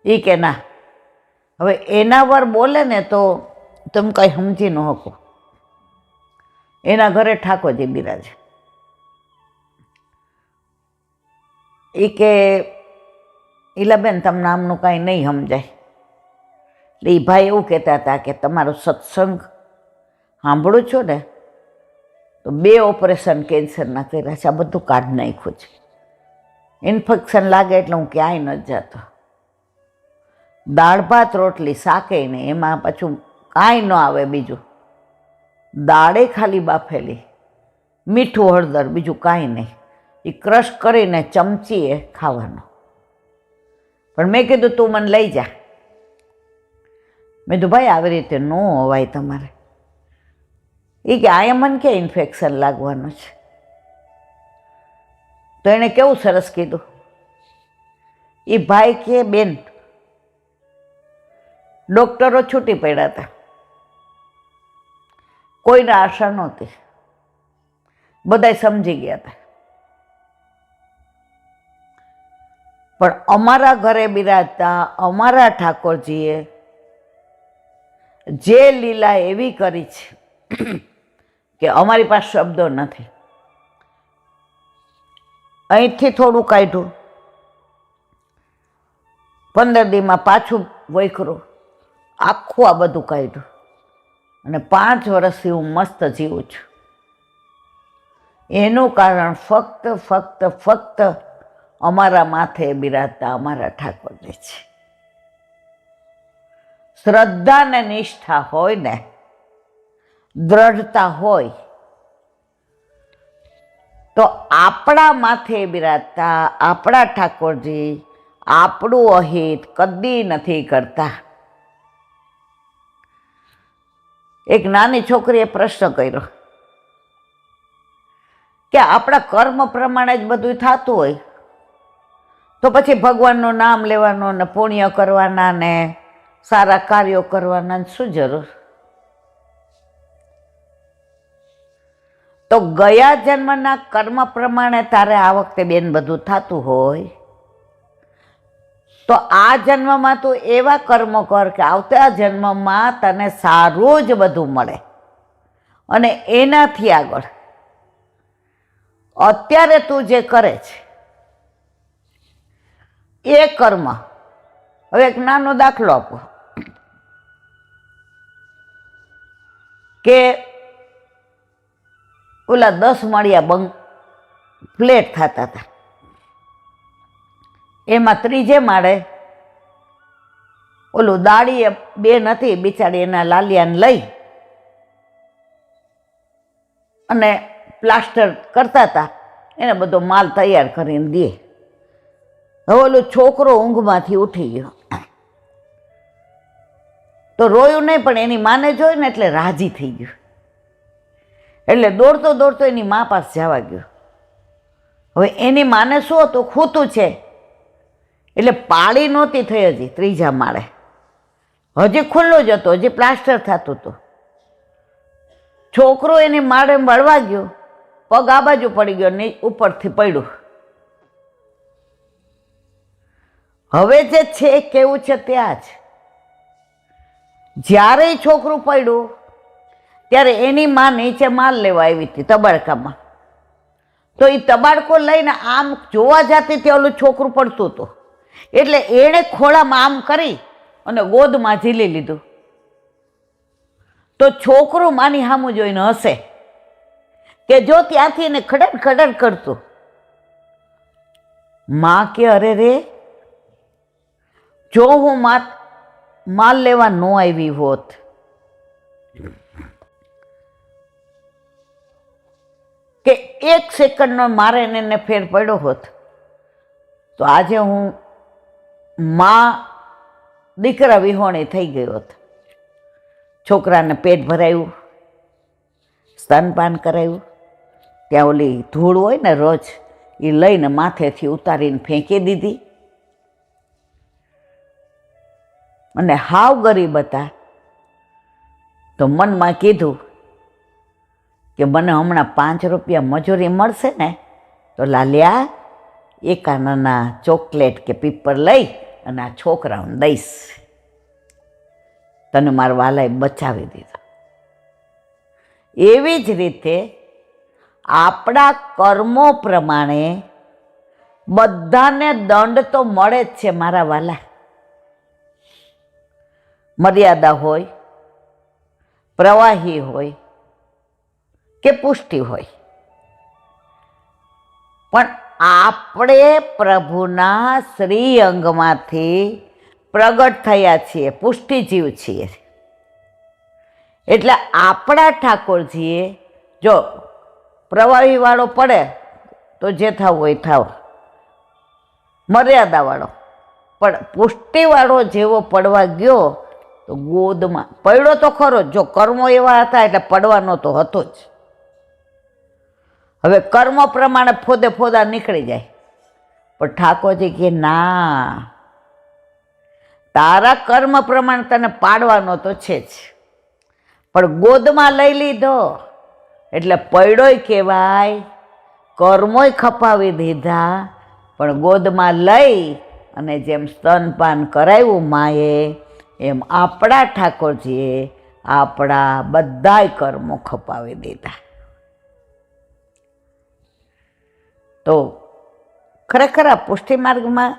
Speaker 1: ई के ना हवे एना वर बोले ने तो तम कई समझी न શકો. एना घरे ठाकोरजी बिराजे. ई के ઈલાબેન તમને આમનું કાંઈ નહીં સમજાય. એટલે એ ભાઈ એવું કહેતા હતા કે તમારો સત્સંગ સાંભળું છો ને તો 2 ઓપરેશન કેન્સરના કર્યા છે, આ બધું કાઢી નાખ્યું છે. ઇન્ફેક્શન લાગે એટલે હું ક્યાંય ન જતો. દાળ ભાત રોટલી શાકે નહીં, એમાં પાછું કાંઈ ન આવે બીજું. દાળે ખાલી બાફેલી, મીઠું હળદર, બીજું કાંઈ નહીં. એ ક્રશ કરીને ચમચીએ ખાવાનો. પણ મેં કીધું તું મને લઈ જા. મેં કીધું ભાઈ આવી રીતે ન હોવાય તમારે. એ કે આયા મને કે ઇન્ફેક્શન લાગવાનું છે. તો એણે કેવું સરસ કીધું. એ ભાઈ કે બેન ડૉક્ટરો છૂટી પડ્યા હતા, કોઈને આશા નહોતી, બધાય સમજી ગયા હતા. પણ અમારા ઘરે બિરાજતા અમારા ઠાકોરજીએ જે લીલા એવી કરી છે કે અમારી પાસે શબ્દો નથી. અહીંથી થોડું કાઢ્યું, 15 દીમાં પાછું વૈખરું, આખું આ બધું કાઢ્યું, અને 5 વર્ષથી હું મસ્ત જીવું છું. એનું કારણ ફક્ત અમારા માથે બિરાજતા અમારા ઠાકોરજી છે. શ્રદ્ધા ને નિષ્ઠા હોય ને, દ્રઢતા હોય તો આપણા માથે બિરાજતા આપણા ઠાકોરજી આપણું અહિત કદી નથી કરતા. એક નાની છોકરીએ પ્રશ્ન કર્યો કે આપણા કર્મ પ્રમાણે જ બધું થતું હોય તો પછી ભગવાનનું નામ લેવાનું ને પુણ્ય કરવાના ને સારા કાર્યો કરવાના શું જરૂર? તો ગયા જન્મના કર્મ પ્રમાણે તારે આ વખતે બેન બધું થતું હોય તો આ જન્મમાં તું એવા કર્મો કર કે આવતા જન્મમાં તને સારું જ બધું મળે. અને એનાથી આગળ અત્યારે તું જે કરે છે એ કર્મ. હવે એક નાનો દાખલો આપો કે ઓલા 10 માળિયા ફ્લેટ થતા હતા, એમાં 3જે માળે ઓલું દાડીએ બેન હતી બિચારી, એના લાલિયાને લઈ અને પ્લાસ્ટર કરતા હતા, એને બધો માલ તૈયાર કરીને દે. હવે ઓલો છોકરો ઊંઘમાંથી ઉઠી ગયો તો રોયું નહીં, પણ એની માને જોઈને એટલે રાજી થઈ ગયું. એટલે દોડતો એની મા પાસે જવા ગયો. હવે એની માને શું હતું, ખૂતું છે એટલે પાળી નહોતી થઈ હજી 3જા માળે, હજી ખુલ્લું જ હતું, હજી પ્લાસ્ટર થતું હતું. છોકરો એની માળે વળવા ગયો, પગ આ બાજુ પડી ગયો ને ઉપરથી પડ્યું. હવે જે છે કેવું છે ત્યાં જ જ્યારે છોકરું પડ્યું ત્યારે એની માં નીચે માલ લેવા આવી હતી તબાડકામાં. તો એ તબાડકો લઈને આમ જોવા જતી ત્યાં ઓલું છોકરું પડતું હતું, એટલે એણે ખોળામાં આમ કરી અને ગોદમાં ઝીલી લીધું. તો છોકરું માની સામું જોઈને હશે કે જો ત્યાંથી એને ખડડ કરતું માં કે અરે રે, જો હું માલ લેવા ન આવી હોત, કે 1 સેકન્ડનો મારે એને ફેર પડ્યો હોત, તો આજે હું દીકરા વિહોણી થઈ ગઈ હોત. છોકરાને પેટ ભરાયું, સ્તનપાન કરાયું, ત્યાં ઓલી ધૂળ હોય ને રોજ, એ લઈને માથેથી ઉતારીને ફેંકી દીધી. અને હાવ ગરીબ હતા તો મનમાં કીધું કે મને હમણાં 5 રૂપિયા મજૂરી મળશે ને તો લાલ્યા એકા નાના ચોકલેટ કે પીપર લઈ અને આ છોકરાઓને દઈશ. તને મારા વાલાએ બચાવી દીધો. એવી જ રીતે આપણા કર્મો પ્રમાણે બધાને દંડ તો મળે જ છે મારા વાલા. મર્યાદા હોય, પ્રવાહી હોય કે પુષ્ટિ હોય, પણ આપણે પ્રભુના શ્રી અંગમાંથી પ્રગટ થયા છીએ, પુષ્ટિજીવ છીએ. એટલે આપણા ઠાકોરજીએ જો પ્રવાહીવાળો પડે તો જે થવું હોય થાવ, મર્યાદાવાળો પણ પુષ્ટિવાળો જેવો પડવા ગયો તો ગોદમાં પડ્યો તો ખરો જ. જો કર્મો એવા હતા એટલે પડવાનો તો હતો જ. હવે કર્મ પ્રમાણે ફોદા નીકળી જાય, પણ ઠાકોરજી કે ના, તારા કર્મ પ્રમાણે તને પાડવાનો તો છે જ, પણ ગોદમાં લઈ લીધો એટલે પડ્યોય કહેવાય, કર્મોય ખપાવી દીધા, પણ ગોદમાં લઈ અને જેમ સ્તનપાન કરાવ્યું માએ, એમ આપણા ઠાકોરજીએ આપણા બધાય કર્મો ખપાવી દીધા. તો ખરેખર આ પુષ્ટિ માર્ગમાં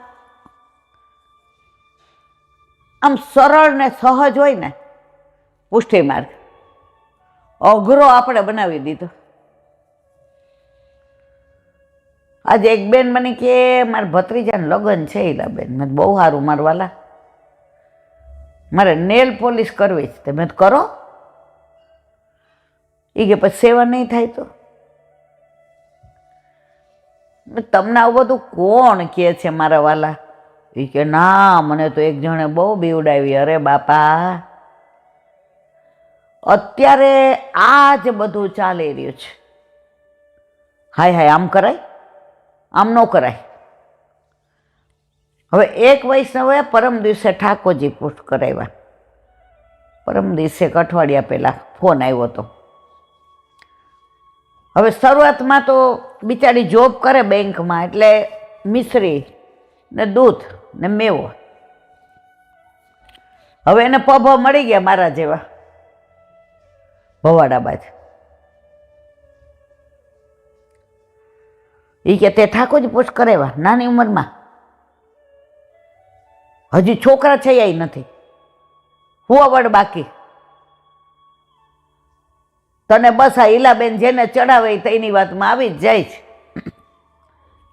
Speaker 1: આમ સરળ ને સહજ હોય ને પુષ્ટિ માર્ગ, અઘરો આપણે બનાવી દીધો. આજે એક બેન મને કે મારા ભત્રીજાને લગ્ન છે, એલા બેન મેં બહુ સારું મારા વાલા, મારે નેલ પોલિશ કરવી જ. તમે કરો એ કે પછી સેવા નહીં થાય તો તમને આવું બધું કોણ કહે છે મારા વાલા? એ કે ના, મને તો એક જણે બહુ બીવડાવી. અરે બાપા, અત્યારે આ જ બધું ચાલી રહ્યું છે. હાય આમ કરાય, આમ ન કરાય. હવે એક વૈષ્ણવે પરમ દિવસે ઠાકોરજી પુષ્ટ કરાવ્યા. પરમ દિવસે અઠવાડિયા પહેલાં ફોન આવ્યો હતો. હવે શરૂઆતમાં તો બિચારી જોબ કરે બેંકમાં, એટલે મિશ્રી ને દૂધ ને મેવો. હવે એને પભ મળી ગયા મારા જેવા ભવાડા બાજ. એ કે તે ઠાકોરજી પુષ્ટ કરાવ્યા નાની ઉંમરમાં, હજી છોકરા છે એ નથી, હુવાવડ બાકી. તને બસ આ ઈલાબેન જેને ચડાવે તેની વાતમાં આવી જ જાય છે.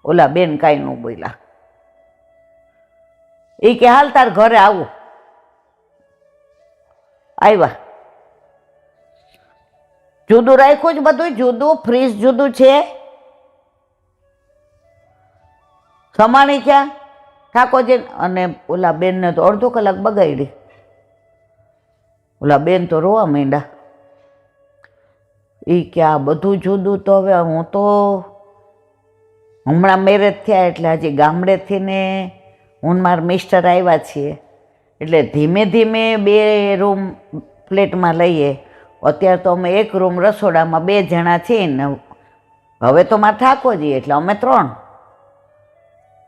Speaker 1: ઓલા બેન કાંઈ ન બોલ્યા. એ કે હાલ તાર ઘરે આવું. આવ્યા, જુદું રાખ્યું જ બધું, જુદું ફ્રીજ જુદું છે. સમાણી ક્યાં ઠાકોરજી? અને ઓલા બેનને તો અડધો કલાક બગાડી. ઓલા બેન તો રોવા માંડ્યા. એ કે આ બધું જુદું, તો હવે હું તો હમણાં મેરેજ થયા એટલે હજી ગામડેથી ને હું મારા મિસ્ટર આવ્યા છીએ, એટલે ધીમે ધીમે 2 રૂમ ફ્લેટમાં લઈએ. અત્યારે તો અમે 1 રૂમ રસોડામાં 2 જણા છીએ ને હવે તો મારે ઠાકોરજી એટલે અમે 3.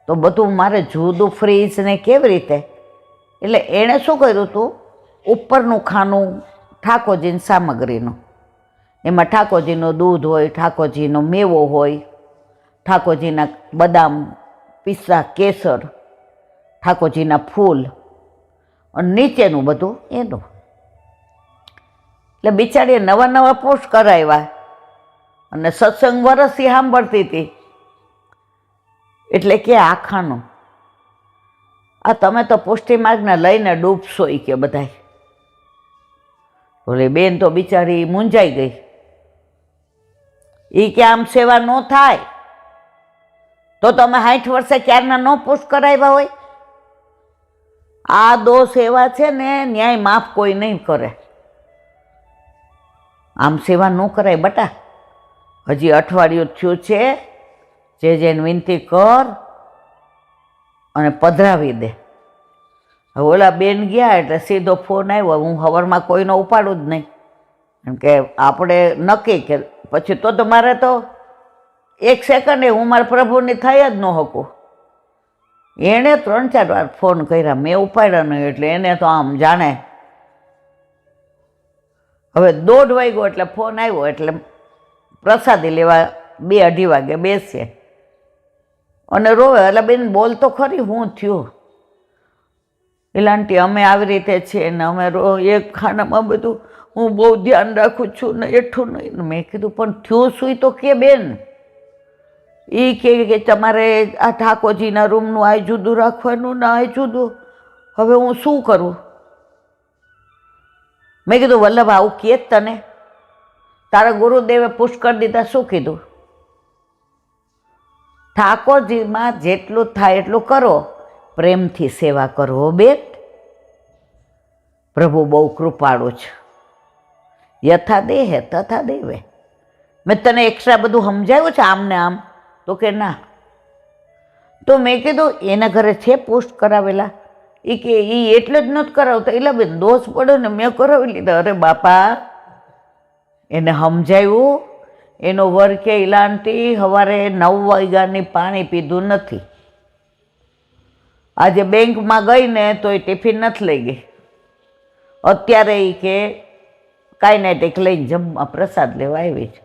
Speaker 1: તો બધું મારે જુદું ફ્રીજ ને કેવી રીતે? એટલે એણે શું કર્યું હતું, ઉપરનું ખાનું ઠાકોરજીની સામગ્રીનું, એમાં ઠાકોરજીનું દૂધ હોય, ઠાકોરજીનો મેવો હોય, ઠાકોરજીના બદામ, પિસ્તા, કેસર, ઠાકોરજીના ફૂલ, અને નીચેનું બધું એનું. એટલે બિચારીએ નવા પોસ્ટ કરાવ્યા અને સત્સંગ વરસથી સાંભળતી હતી. એટલે કે આખાનું આ તમે તો પુષ્ટિ માર્ગને લઈને ડૂબશો એ કે બધાય. ઓલે બેન તો બિચારી મૂંઝાઈ ગઈ. એ કે આમ સેવા ન થાય તો તમે 60 વર્ષે ક્યારના ન પુષ્ટ કરાવ્યા હોય. આ દોષ એવા છે ને ન્યાય માફ કોઈ નહીં કરે. આમ સેવા ન કરાય બટા. હજી અઠવાડિયું થયું છે, જેને વિનંતી કર અને પધરાવી દે. હવે ઓલા બેન ગયા એટલે સીધો ફોન આવ્યો. હું સવારમાં કોઈનો ઉપાડું જ નહીં, કેમ કે આપણે નક્કી કે પછી તો મારે તો 1 સેકન્ડે હું મારા પ્રભુની થઈ જ ન શકું. એણે 3-4 વાર ફોન કર્યા, મેં ઉપાડ્યા નહીં. એટલે એને તો આમ જાણે હવે 1:30 વાગ્યો એટલે ફોન આવ્યો. એટલે પ્રસાદી લેવા 2-2:30 વાગે બેસીએ અને રોવે. એટલે બેન બોલ તો ખરી, હું થયું? એટલે આંટી અમે આવી રીતે છીએ ને અમે એક ખાનામાં બધું હું બહુ ધ્યાન રાખું છું ને એઠું નહીં. મેં કીધું પણ થયું શું તો કે બેન? એ કે તમારે આ ઠાકોરજીના રૂમનું આ જુદું રાખવાનું ને આ જુદું. હવે હું શું કરું? મેં કીધું વલ્લભ આવું કે જ તને તારા ગુરુદેવે પુષ્ટ કરી દીધા. શું કીધું? ઠાકોરજીમાં જેટલું થાય એટલું કરો, પ્રેમથી સેવા કરો બેટ. પ્રભુ બહુ કૃપાળુ છે. યથા દેહે તથા દેવે. મેં તને એક્સ્ટ્રા બધું સમજાવ્યું છે આમ ને આમ? તો કે ના. તો મેં કીધું એના ઘરે છે પુષ્ટ કરાવેલા? એ કે એ એટલે જ નથી કરાવતા. એટલે બેન દોષ પડે ને મેં કરાવી લીધા. અરે બાપા, એને સમજાવ્યું. એનો વર કે ઇલાંટી સવારે 9 વાગ્યાની પાણી પીધું નથી. આજે બેંકમાં ગઈ ને તો એ ટિફિન નથી લઈ ગઈ. અત્યારે એ કે કાંઈ લઈને જમવા પ્રસાદ લેવા આવી છે.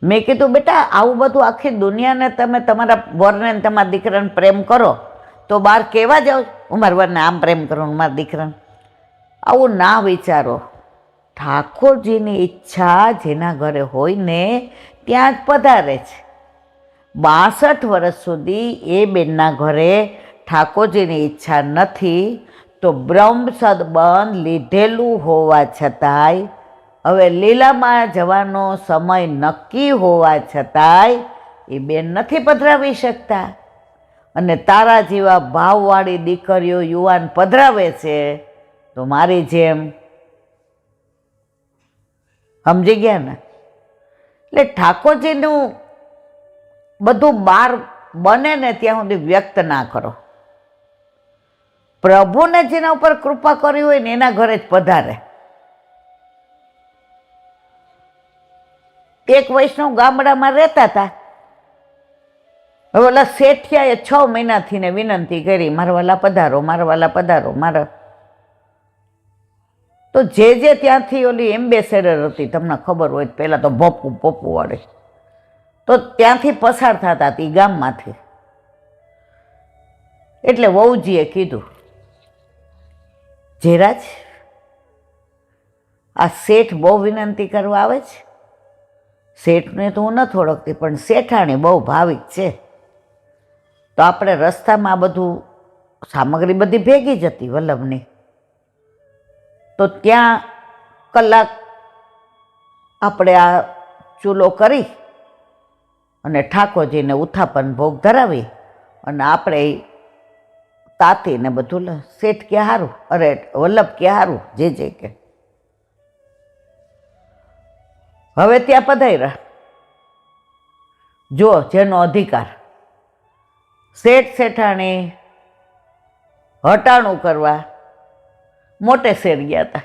Speaker 1: મેં કીધું બેટા આવું બધું આખી દુનિયાને તમે તમારા વરને તમારા દીકરાને પ્રેમ કરો તો બહાર કહેવા જાઓ હું મારા વરને આમ પ્રેમ કરું, મારા દીકરાને? આવું ના વિચારો. ઠાકોરજીની ઈચ્છા જેના ઘરે હોય ને ત્યાં જ પધારે છે. 62 વર્ષ સુધી એ બેનના ઘરે ઠાકોરજીની ઈચ્છા નથી. તો બ્રહ્મ સદબંધ લીધેલું હોવા છતાંય, હવે લીલામાં જવાનો સમય નક્કી હોવા છતાંય એ બેન નથી પધરાવી શકતા. અને તારા જેવા ભાવવાળી દીકરીઓ યુવાન પધરાવે છે તો મારી જેમ સમજી ગયા ને? એટલે ઠાકોરજીનું બધું બહાર બને ને ત્યાં સુધી વ્યક્ત ના કરો. પ્રભુને જેના ઉપર કૃપા કરી હોય ને એના ઘરે જ પધારે. એક વૈષ્ણવ ગામડામાં રહેતા હતા. હવે ઓલા શેઠિયાએ 6 મહિનાથી ને વિનંતી કરી, મારા વાલા પધારો, મારા વાલા પધારો, મારા. તો જે ત્યાંથી ઓલી એમ્બેસેડર હતી, તમને ખબર હોય પહેલાં તો પપ્પુ વાળી, તો ત્યાંથી પસાર થતા હતી ગામમાંથી. એટલે વહુજીએ કીધું, જેરાજ આ શેઠ બહુ વિનંતી કરવા આવે છે. શેઠને તો હું નથી ઓળખતી પણ શેઠાણી બહુ ભાવિક છે. તો આપણે રસ્તામાં આ બધું સામગ્રી બધી ભેગી જ હતી વલ્લભની. તો ત્યાં કલાક આપણે આ ચૂલો કરી અને ઠાકોરજીને ઉત્થાપન ભોગ ધરાવી અને આપણે તાતીને બધું શેઠ કે સારું, અરે વલ્લભ કે સારું, જે કે. હવે ત્યાં પધાર્યા. જો જેનો અધિકાર. શેઠ શેઠાણી હટાણું કરવા મોટે શેર ગયા હતા.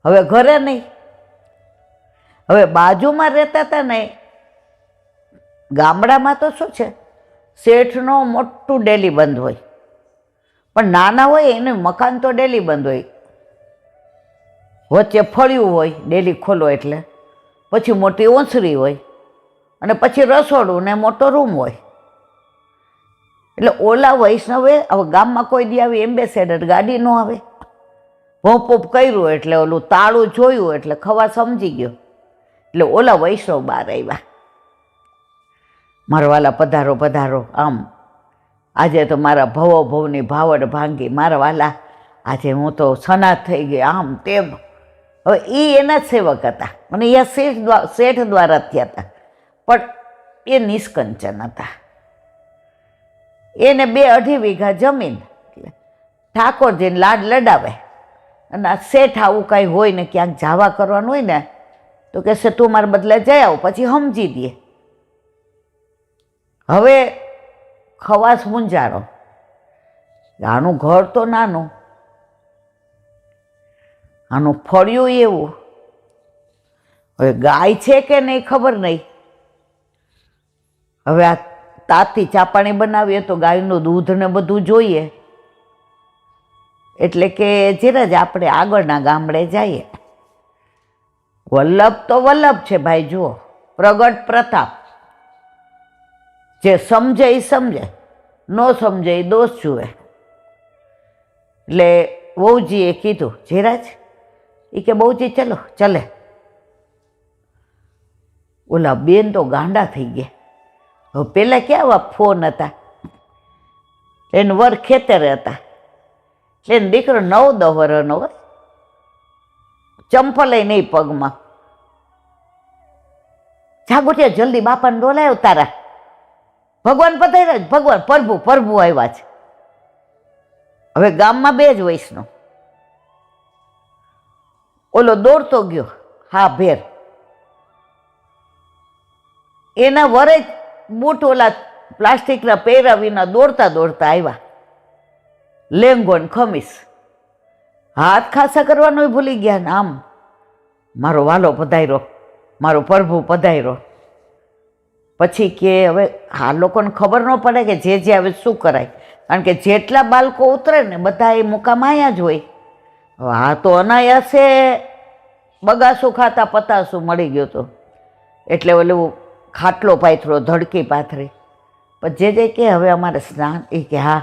Speaker 1: હવે ઘરે નહીં. હવે બાજુમાં રહેતા હતા ને, ગામડામાં તો શું છે, શેઠનો મોટું ડેલી બંધ હોય, પણ નાના હોય એનું મકાન તો ડેલી બંધ હોય. વચ્ચે ફળિયું હોય ડેલી ખોલો એટલે, પછી મોટી ઓસરી હોય અને પછી રસોડું ને મોટો રૂમ હોય. એટલે ઓલા વૈષ્ણવે હવે ગામમાં કોઈ દી આવી એમ્બેસેડર ગાડી ન આવે. ભોંપ કર્યું એટલે ઓલું તાળું જોયું એટલે ખવા સમજી ગયો. એટલે ઓલા વૈષ્ણવ બહાર આવ્યા મારા વાલા પધારો પધારો. આમ આજે તો મારા ભવો ભવની ભાવડ ભાંગી, મારા વાલા આજે હું તો સનાત થઈ ગઈ, આમ તેમ. હવે એ એના જ સેવક હતા અને એ શેઠ દ્વારા થયા હતા, પણ એ નિષ્કંચન હતા. એને 2-2.5 વીઘા જમીન, ઠાકોરજીને લાડ લડાવે. અને આ શેઠ આવું કાંઈ હોય ને ક્યાંક જાવા કરવાનું હોય ને તો કહેશે તું મારા બદલે જઈ આવ, પછી સમજી દે. હવે ખવાસ મૂંઝાણો, આનું ઘર તો નાનું, આનું ફળિયું એવું, હવે ગાય છે કે નહીં ખબર નહીં. હવે આ તાતી ચાપાણી બનાવીએ તો ગાયનું દૂધ ને બધું જોઈએ, એટલે કે જરા જ આપણે આગળના ગામડે જઈએ. વલ્લભ તો વલ્લભ છે ભાઈ, જુઓ પ્રગટ પ્રતાપ. જે સમજે એ સમજે, ન સમજે એ દોષ જુએ. એટલે વહુજીએ કીધું જીરાજ, એ કે બહુજી ચલો ચલે. ઓલા બેન તો ગાંડા થઈ ગયા. હવે પેલા કેવા ફોન હતા, એને વર ખેતરે હતા, એટલે દીકરો 9-10 વર્ષનો હોય, ચંપલે નહીં પગમાં. જાગોટિયા જલ્દી બાપાને ડોલાયો તારા, ભગવાન પધાર્યા, ભગવાન પ્રભુ પ્રભુ આવ્યા છે. હવે ગામમાં 2 જ વૈષ્ણવ. ઓલો દોડતો ગયો હા ભેર, એના વરે બૂટ ઓલા પ્લાસ્ટિકના પહેર્યા વિના દોડતા દોડતા આવ્યા. લેંગો ને ખમીસ, હાથ ખાસા કરવાનો ભૂલી ગયા ને આમ મારો વાલો પધાર્યો, મારો પ્રભુ પધાર્યો. પછી કે હવે આ લોકોને ખબર ન પડે કે જે હવે શું કરાય, કારણ કે જેટલા બાળકો ઉતરે ને બધા એ મુકામ અહીંયા જ હોય. હા તો અનાયાસે બગાસું ખાતા પતાસું મળી ગયો હતો, એટલે ઓલું ખાટલો પાથરો, ધડકી પાથરી. પછી જે કે હવે અમારે સ્નાન, એ કે હા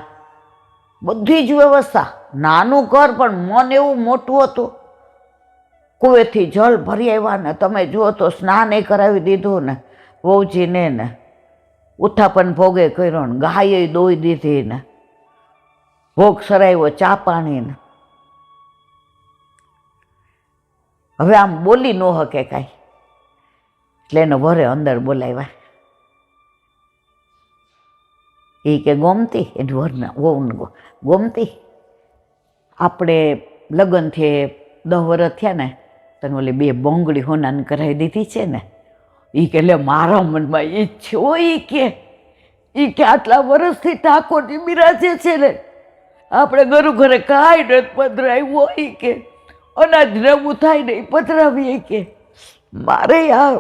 Speaker 1: બધી જ વ્યવસ્થા, નાનું ઘર પણ મન એવું મોટું હતું. કુવેથી જળ ભરી આવ્યા ને તમે જુઓ તો સ્નાન એ કરાવી દીધું ને વહુજીને, ને ઉત્થાપન ભોગે કર્યો ને ગાય દોઈ દીધી ને ભોગ સરાવ્યો ચા પાણીને. હવે આમ બોલી ન હકે કાંઈ, એટલે એને વરે અંદર બોલાવ્યા. એ કે ગોમતી, એની વરના વહુ ગોમતી, આપણે લગ્ન થયે 10 વર્ષ થયા ને, તને ઓલી 2 બોંગડી હોનાને કરાવી દીધી છે ને. એ કે લે મારા મનમાં એ જ છે. ઓ એ કે આટલા વર્ષથી ઠાકોરજી બિરાજે છે ને, આપણે ઘરું ઘરે કાંઈ નથી પધરાવ્યું. એ કે અનાજ રવું થાય ને એ પધરાવીએ. કે મારે આ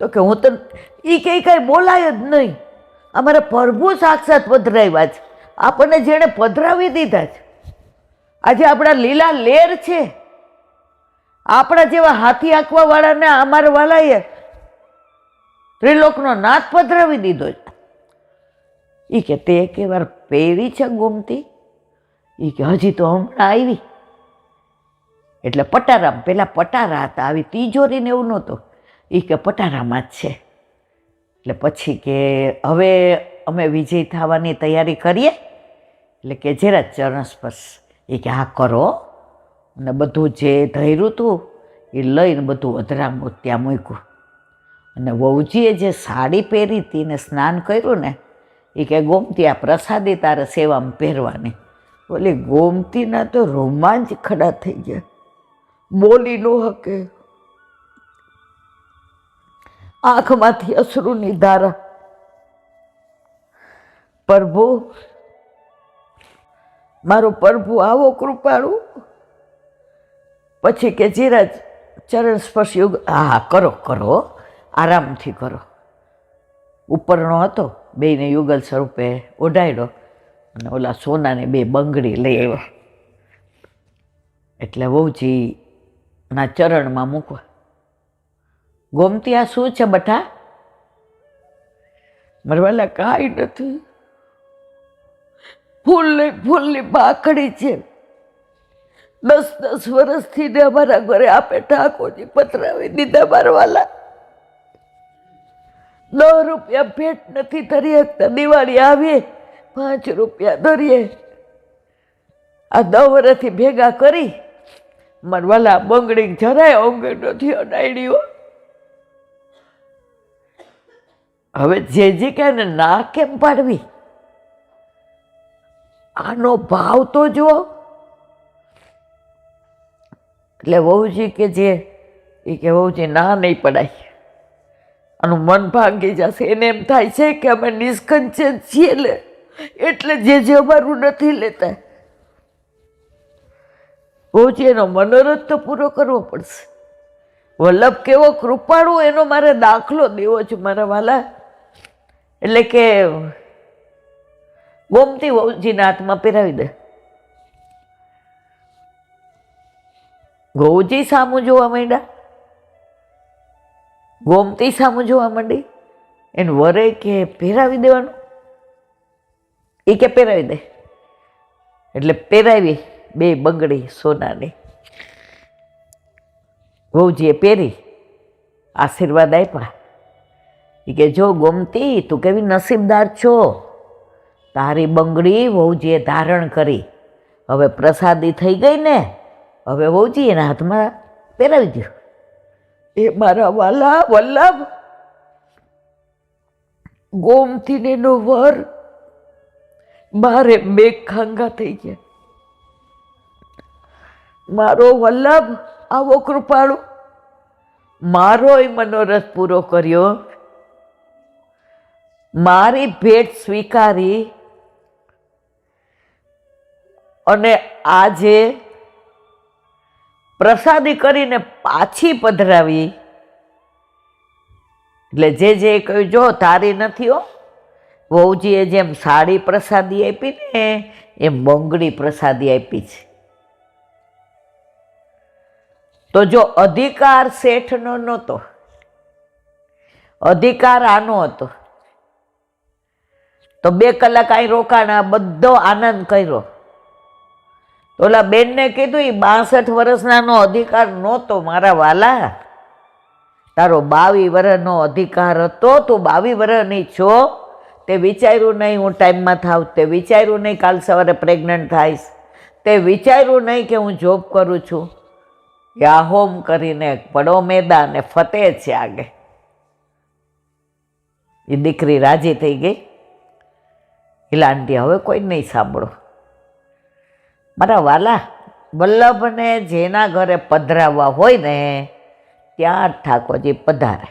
Speaker 1: તો કે હું તો એ કે કાંઈ બોલાય જ નહીં. અમારા પ્રભુ સાક્ષાત પધરાવ્યા છે, આપણને જેણે પધરાવી દીધા છે. આજે આપણા લીલા લેર છે, આપણા જેવા હાથી આંકવા વાળાને અમારા વાલાએ ત્રિલોકનો નાથ પધરાવી દીધો છે. એ કે તે એક વાર પહેરી છે ગોમતી? એ કે હજી તો હમણાં આવી. એટલે પટારામ, પેલા પટારા હતા, આવી તિજોરીને એવું નહોતું. એ કે પટારામાં જ છે. એટલે પછી કે હવે અમે વિજય થવાની તૈયારી કરીએ. એટલે કે જરા ચરણ સ્પર્શ. એ કે હા કરો. અને બધું જે ધૈર્યું હતું એ લઈને બધું અધરામું ત્યાં મૂક્યું. અને વહુજીએ જે સાડી પહેરી હતી ને સ્નાન કર્યું ને, એ કે ગોમતી આ પ્રસાદી તારે સેવામાં પહેરવાની. ઓલી ગોમતીના તો રોમાંચ ખડા થઈ ગયા, બોલી ન હકે. આંખમાંથી અશ્રુની ધારા. પ્રભુ, મારો પ્રભુ આવો કૃપાળુ. પછી કે જીરાજ ચરણ સ્પર્શ યુગ, હા કરો કરો, આરામથી કરો. ઉપરનો હતો, બેયને યુગલ સ્વરૂપે ઓઢાડ્યો અને ઓલા સોનાની 2 બંગડી લઈ આવ્યો. એટલે વહુજીના ચરણમાં મૂકવા. ગોમતી આ શું છે બઠા? મરવાલા કાંઈ નથી, ફૂલની બાકડી છે. 10 વર્ષથી ને અમારા ઘરે આપે ઠાકોરજી પધરાવી દીધા. મરવાલા રૂપિયા ભેટ નથી ધરી શકતા. દિવાળી આવે 5 રૂપિયા ધરીએ. આ 10 વર્ષથી ભેગા કરી મારા વાલા બંગડી જરાય અંગે નથી અડાડ્યો. હવે જે કહે ને ના કેમ પાડવી? આનો ભાવ તો જુઓ. એટલે વહુજી કે જે એ કે વહુજી ના નહીં પડાય, આનું મન ભાંગી જશે. એને એમ થાય છે કે અમે નિષ્કંચન છીએ એટલે જે અમારું નથી લેતા. વહુજી એનો મનોરથ તો પૂરો કરવો પડશે. વલ્લભ કેવો કૃપાળુ એનો મારે દાખલો દેવો છે મારા વાલા. એટલે કે ગોમતી વહુજીના હાથમાં પહેરાવી દે. વહુજી સામું જોવા માંડ્યા, ગોમતી સામું જોવા માંડી. એને વરે કે પહેરાવી દેવાનું, એ કે પહેરાવી દે. એટલે પહેરાવી 2 બંગડી સોનાની. વહુજીએ પહેરી આશીર્વાદ આપ્યા. એ કે જો ગોમતી, તું કેવી નસીબદાર છો, તારી બંગડી વહુજીએ ધારણ કરી. હવે પ્રસાદી થઈ ગઈ ને, હવે વહુજી એના હાથમાં પહેરાવી દો. એ મારા વાલા વલ્લભ, ગોમતીને નો વર મારે મેઘખાંગા થઈ ગયા. મારો વલ્લભ આવો કૃપાળુ, મારોય મનોરથ પૂરો કર્યો, મારી ભેટ સ્વીકારી અને આજે પ્રસાદી કરીને પાછી પધરાવી. એટલે જે કહ્યું, જો તારી નથી હો, વહુજીએ જેમ સાડી પ્રસાદી આપી ને એમ બંગડી પ્રસાદી આપી છે. તો જો અધિકાર શેઠનો નહોતો, અધિકાર આનો હતો, તો 2 કલાક અહીં રોકાણા, બધો આનંદ કર્યો. ઓલા બેનને કીધું, એ 62 વર્ષનાનો અધિકાર નહોતો મારા વાલા, તારો 22 વર્ષનો અધિકાર હતો. તું 22 વર્ષની છો, તે વિચાર્યું નહીં હું ટાઈમમાં થાવ, તે વિચાર્યું નહીં કાલ સવારે પ્રેગ્નન્ટ થાઈશ, તે વિચાર્યું નહીં કે હું જોબ કરું છું. યા હોમ કરીને પડો મેદાને ફતેહ છે આગળ. એ દીકરી રાજી થઈ ગઈ. ઈલાંટી હવે કોઈ નહીં સાંભળો. મારા વાલા વલ્લભને જેના ઘરે પધરાવવા હોય ને ત્યાં ઠાકોરજી પધારે.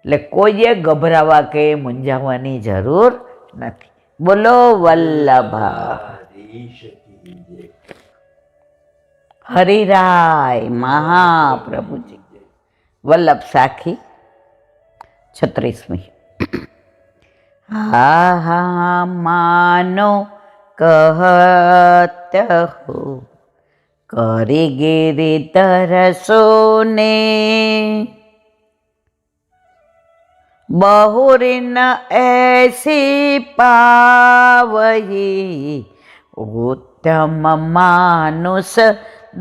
Speaker 1: એટલે કોઈએ ગભરાવા કે મૂંઝાવાની જરૂર નથી. બોલો વલ્લભા હરિરાય મહાપ્રભુજી. વલ્લભ સાખી 36મી. હા માનો कहत हो કરી गिरिधर सोने बहुरिन ऐसी पावही उत्तम मानुष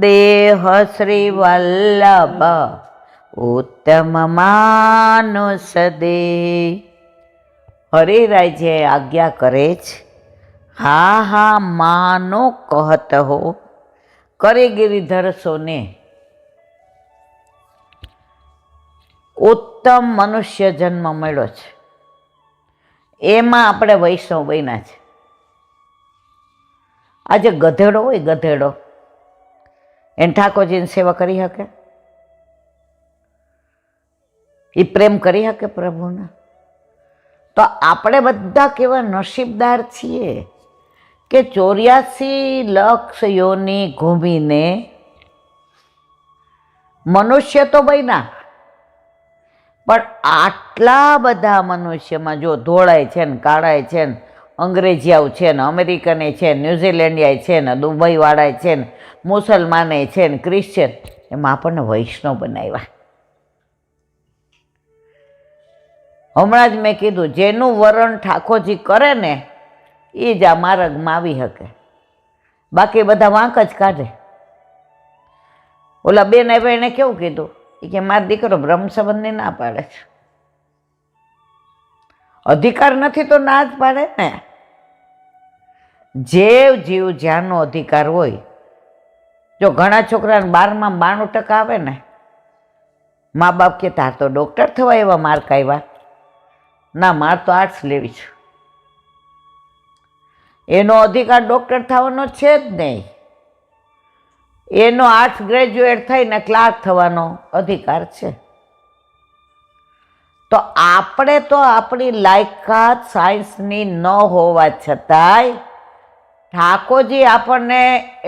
Speaker 1: देह श्री वल्लभ उत्तम मानुष देह. હરિરાય જે આજ્ઞા કરે છે, હા માનો કહત હો કરે ગિરિધર સોને. ઉત્તમ મનુષ્ય જન્મ મળ્યો છે, એમાં આપણે વૈષ્ણવ બન્યા છે. આજે ગધેડો હોય, ગધેડો એને ઠાકોરજીની સેવા કરી શકે? એ પ્રેમ કરી શકે પ્રભુના? તો આપણે બધા કેવા નસીબદાર છીએ કે 84 લાખ યોની ઘૂમીને મનુષ્ય તો બન્યા, પણ આટલા બધા મનુષ્યમાં જો ધોળાય છે ને કાળાય છે ને અંગ્રેજીયાઓ છે ને અમેરિકને છે ને ન્યૂઝીલેન્ડિયાય છે ને દુબઈવાળાય છે ને મુસલમાને છે ને ક્રિશ્ચન, એમાં આપણને વૈષ્ણવ બનાવ્યા. હમણાં જ મેં કીધું, જેનું વરણ ઠાકોરજી કરે ને એ જ આ માર્ગમાં આવી શકે, બાકી બધા વાંક જ કાઢે. ઓલા બેન આવ્યા એને કેવું કીધું, એ કે મારો દીકરો બ્રહ્મ સંબંધને ના પાડે છે. અધિકાર નથી તો ના જ પાડે ને. જેવ જીવ જ્યાંનો અધિકાર હોય. જો ઘણા છોકરાને 12માં 92% આવે ને, મા બાપ કે તાર તો ડૉક્ટર થવા એવા માર્ક આવ્યા. ના, માર તો આર્ટ્સ લેવી છે. એનો અધિકાર ડૉક્ટર થવાનો છે જ નહીં. એનો આર્ટ્સ ગ્રેજ્યુએટ થઈને ક્લાર્ક થવાનો અધિકાર છે. તો આપણે તો આપણી લાયકાત સાયન્સની ન હોવા છતાંય ઠાકોરજી આપણને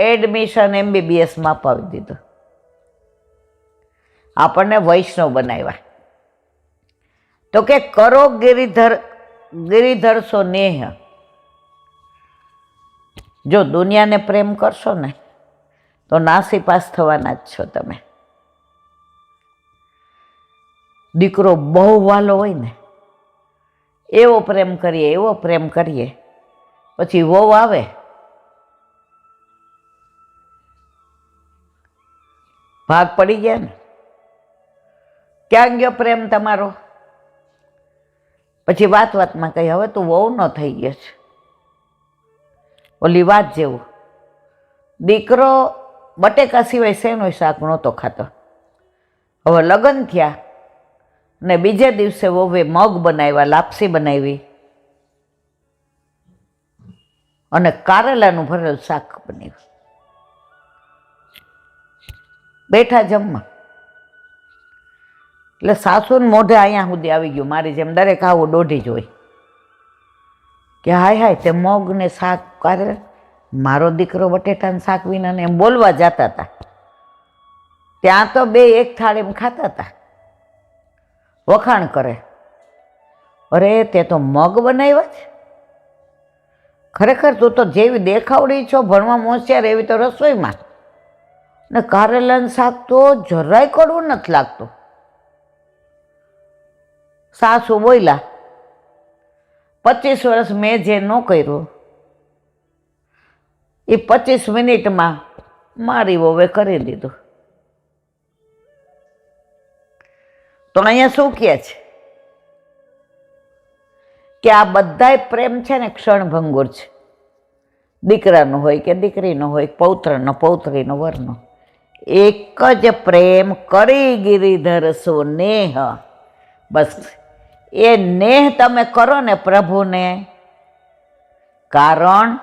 Speaker 1: એડમિશન MBBSમાં અપાવી દીધું. આપણને વૈષ્ણવ બનાવ્યા. તો કે કરો ગિરિધર સો નેહ. જો દુનિયાને પ્રેમ કરશો ને તો નાસીપાસ થવાના જ છો તમે. દીકરો બહુ વાલો હોય ને, એવો પ્રેમ કરીએ, પછી વહુ આવે, ભાગ પડી ગયા ને. ક્યાં ગયો પ્રેમ તમારો? પછી વાતમાં કહી હવે તું વહુ ન થઈ ગયો છે. ઓલી વાત જેવું, દીકરો બટેકા સિવાય શેનું શાક નહોતો ખાતો. હવે લગ્ન થયા ને બીજે દિવસે વહુએ મગ બનાવ્યા, લાપસી બનાવી અને કારેલાનું ભરેલું શાક બનાવ્યું. બેઠા જમવા, એટલે સાસુને મોઢે અહીંયા સુધી આવી ગયું. મારી જેમ દરેક આવું દોઢી જ હોય કે હાય તે મગ ને શાક કારેલા. મારો દીકરો બટેટાનું શાક વિનાને એમ બોલવા જતા હતા. ત્યાં તો બે એક થાળીમાં ખાતા હતા. વખાણ કરે, અરે તે તો મગ બનાવ્યા છે. ખરેખર તું તો જેવી દેખાવડી છો, ભણવામાં હોશિયાર, એવી તો રસોઈમાં. ને કારેલાનું શાક તો જરાય કડવું નથી લાગતું. સાસુ બોલ્યા, 25 વર્ષ મેં જે ન કર્યું એ 25 મિનિટમાં મારી વહુએ કરી દીધું. તો અહીંયા શું કહે છે કે આ બધાય પ્રેમ છે ને ક્ષણભંગુર છે. દીકરાનો હોય કે દીકરીનો હોય, પૌત્રનો, પૌત્રીનો, વરનો, એક જ પ્રેમ કરી ગિરિધર સો નેહ. બસ એ નેહ તમે કરો ને પ્રભુને, કારણ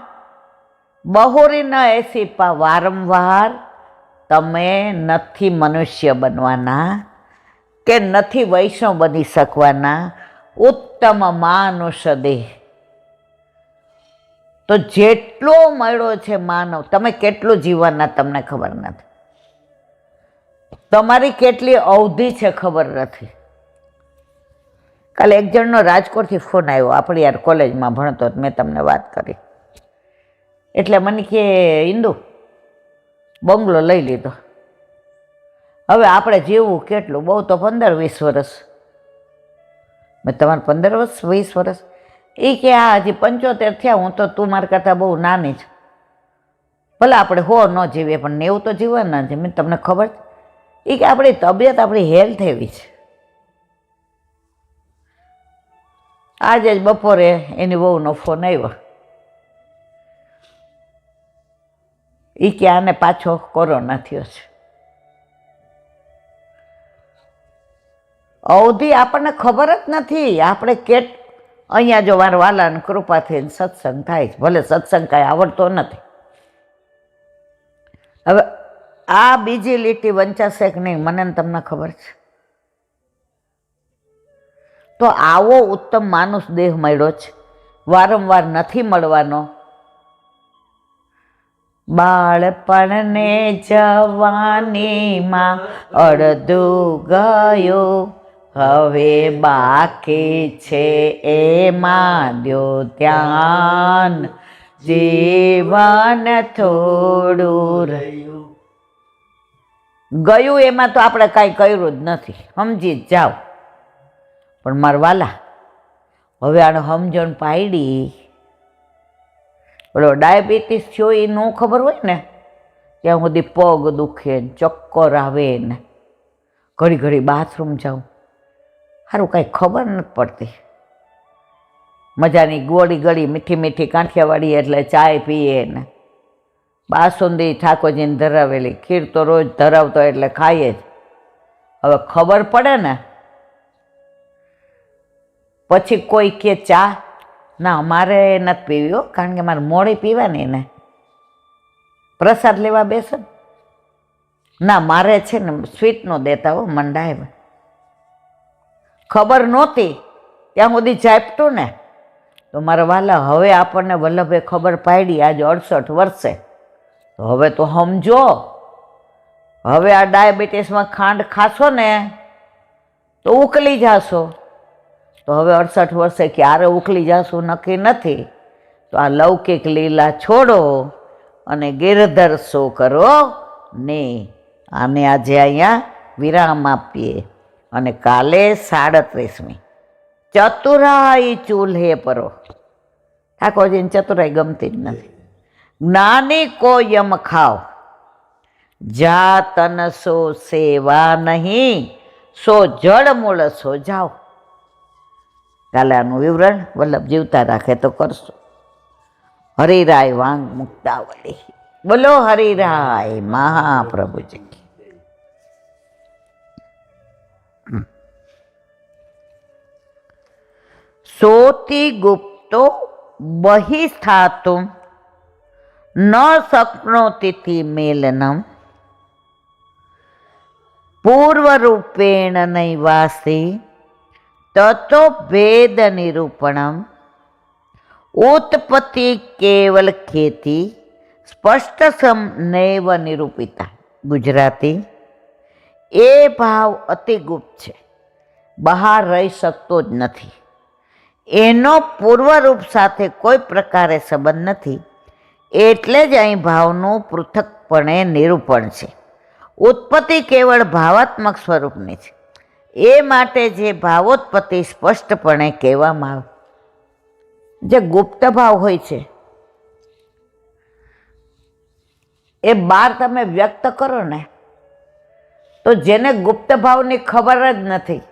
Speaker 1: બહુરી ન એસી વારંવાર તમે નથી મનુષ્ય બનવાના કે નથી વૈષ્ણવ બની શકવાના. ઉત્તમ માનુષ દેહ. તો જેટલો મળ્યો છે માનવ, તમે કેટલું જીવવાના તમને ખબર નથી. તમારી કેટલી અવધિ છે ખબર નથી. કાલે એક જણનો રાજકોટથી ફોન આવ્યો, આપણી યાર કોલેજમાં ભણતો, મેં તમને વાત કરી. એટલે મને કે ઇન્દુ બંગલો લઈ લીધો, હવે આપણે જીવવું કેટલું? બહુ તો 15-20 વર્ષ. મેં તમારે 15-20 વર્ષ? એ કે આ હજી 75 થયા, હું તો તું મારા કરતાં બહુ નાની છે. ભલે આપણે 100 ન જીવીએ પણ 90 તો જીવવાના છે. મેં તમને ખબર છે? એ કે આપણી તબિયત, આપણી હેલ્થ એવી છે. આજે જ બપોરે એની વહુનો ફોન આવ્યો. એ કે આને પાછો કોરોના થયો છે. અવધિ આપણને ખબર જ નથી. આપણે અહીંયા જો મારા વાલાની કૃપાથી સત્સંગ થાય છે, ભલે સત્સંગ કાંઈ આવડતો નથી. હવે આ બીજી લીટી વંચાશે કે નહીં મને તમને ખબર છે. તો આવો ઉત્તમ માનુષ દેહ મળ્યો છે, વારંવાર નથી મળવાનો. બાળપણને જવાનીમાં અડધું ગયું, હવે બાકી છે એમાં દ્યો ધ્યાન, જીવન થોડું રહ્યું. ગયું એમાં તો આપણે કાંઈ કર્યું જ નથી, સમજી જ જાઓ. પણ મારા વાલા, હવે આને સમજણ પાડી. ઓલો ડાયાબિટીસ થયો એ ન ખબર હોય ને, ત્યાં સુધી પગ દુખે ને, ચક્કર આવે ને, ઘડી ઘડી બાથરૂમ જાઉં, સારું કાંઈ ખબર નથી પડતી. મજાની ગોળી ગળી મીઠી મીઠી કાંઠિયાવાડી એટલે ચાય પીએ ને બાસુંદી ઠાકોરજીને ધરાવેલી, ખીર તો રોજ ધરાવતો એટલે ખાઈએ જ. હવે ખબર પડે ને પછી કોઈ કે ચા, ના અમારે નથી પીવી હો, કારણ કે મારે મોડી પીવાની ને પ્રસાદ લેવા બેસે ના મારે છે ને સ્વીટ નો દેતા હો મંડાય. ખબર નહોતી ત્યાં સુધી ચાપતું ને તો મારા વાલા હવે આપણને વલ્લભે ખબર પાડી આજે 68 વર્ષે. તો હવે તો સમજો, હવે આ ડાયાબિટીસમાં ખાંડ ખાશો ને તો ઉકલી જાશો. તો હવે 68 વર્ષે ક્યારે ઉકલી જાશું નક્કી નથી. તો આ લૌકિક લીલા છોડો અને ગિરધર સો કરો ને. આને આજે અહીંયા વિરામ આપીએ અને કાલે 37મી ચતુરાઈ ચૂલ્હે પરો. ઠાકોરજીને ચતુરાઈ ગમતી જ નથી. જ્ઞાની કો યમ ખાવ જા તન સો સેવા નહીં સો જળ મૂળ સો જાઓ. કાલે આનું વિવરણ વલ્લભ જીવતા રાખે તો કરશો. હરિરાય વાંગ મુક્તાવલી. બોલો હરિરાય મહાપ્રભુજી. સોતિ ગુપ્તો બહિ સ્થાતુમ ન શક્નોતિ મેલનમ પૂર્વરૂપેણ નૈવાસી તતો ભેદ નિરૂપણમ ઉત્પત્તિ કેવલ ખેતી સ્પષ્ટ સમ નૈવ નિરૂપિતા. ગુજરાતી. એ ભાવ અતિ ગુપ્ત છે, બહાર રહી શકતો જ નથી. એનો પૂર્વરૂપ સાથે કોઈ પ્રકારે સંબંધ નથી, એટલે જ અહીં ભાવનું પૃથકપણે નિરૂપણ છે. ઉત્પત્તિ કેવળ ભાવાત્મક સ્વરૂપની છે, એ માટે જે ભાવોત્પત્તિ સ્પષ્ટપણે કહેવામાં આવે. જે ગુપ્ત ભાવ હોય છે એ બહાર તમે વ્યક્ત કરો ને તો જેને ગુપ્ત ભાવની ખબર જ નથી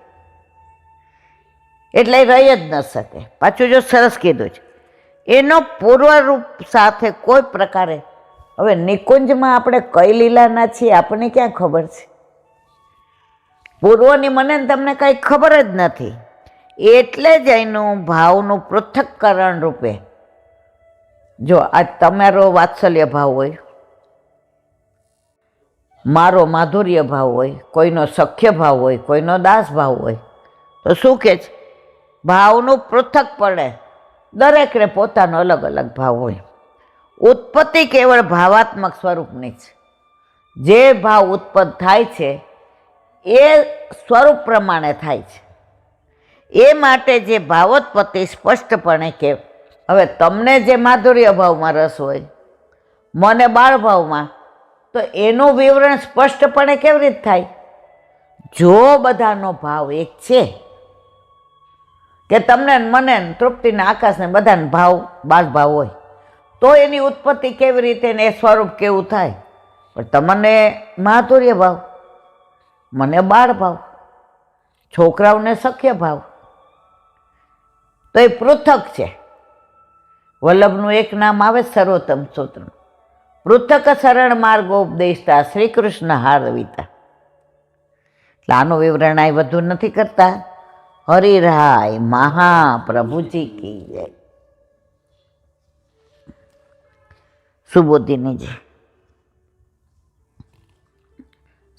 Speaker 1: એટલે રહી જ ન શકે. પાછું જો સરસ કીધું છે, એનો પૂર્વરૂપ સાથે કોઈ પ્રકારે. હવે નિકુંજમાં આપણે કઈ લીલાના છીએ આપણને ક્યાં ખબર છે? પૂર્વની મને તમને કંઈ ખબર જ નથી. એટલે જ એનું ભાવનું પૃથક્કરણ રૂપે. જો આ તમારો વાત્સલ્ય ભાવ હોય, મારો માધુર્ય ભાવ હોય, કોઈનો સખ્ય ભાવ હોય, કોઈનો દાસ ભાવ હોય, તો શું કે છે? ભાવનું પૃથક પડે. દરેકને પોતાનો અલગ અલગ ભાવ હોય. ઉત્પત્તિ કેવળ ભાવાત્મક સ્વરૂપની છે. જે ભાવ ઉત્પન્ન થાય છે એ સ્વરૂપ પ્રમાણે થાય છે. એ માટે જે ભાવોત્પત્તિ સ્પષ્ટપણે કે. હવે તમને જે માધુર્ય ભાવમાં રસ હોય, મને બાળ ભાવમાં, તો એનું વિવરણ સ્પષ્ટપણે કેવી રીતે થાય? જો બધાનો ભાવ એક છે કે તમને મને તૃપ્તિને આકાશને બધાને ભાવ બાળ ભાવ હોય તો એની ઉત્પત્તિ કેવી રીતે ને એ સ્વરૂપ કેવું થાય? પણ તમને માધુર્ય ભાવ, મને બાળ ભાવ, છોકરાઓને સખ્ય ભાવ, તો એ પૃથક છે. વલ્લભનું એક નામ આવે સર્વોત્તમ સૂત્ર, પૃથક સરળ માર્ગોપદેશતા શ્રી કૃષ્ણ હારવિતા. એટલે આનું વિવરણ આ વધુ નથી કરતા. હરિરાય મહાપ્રભુજી કી જય. સુબોધિનીજી.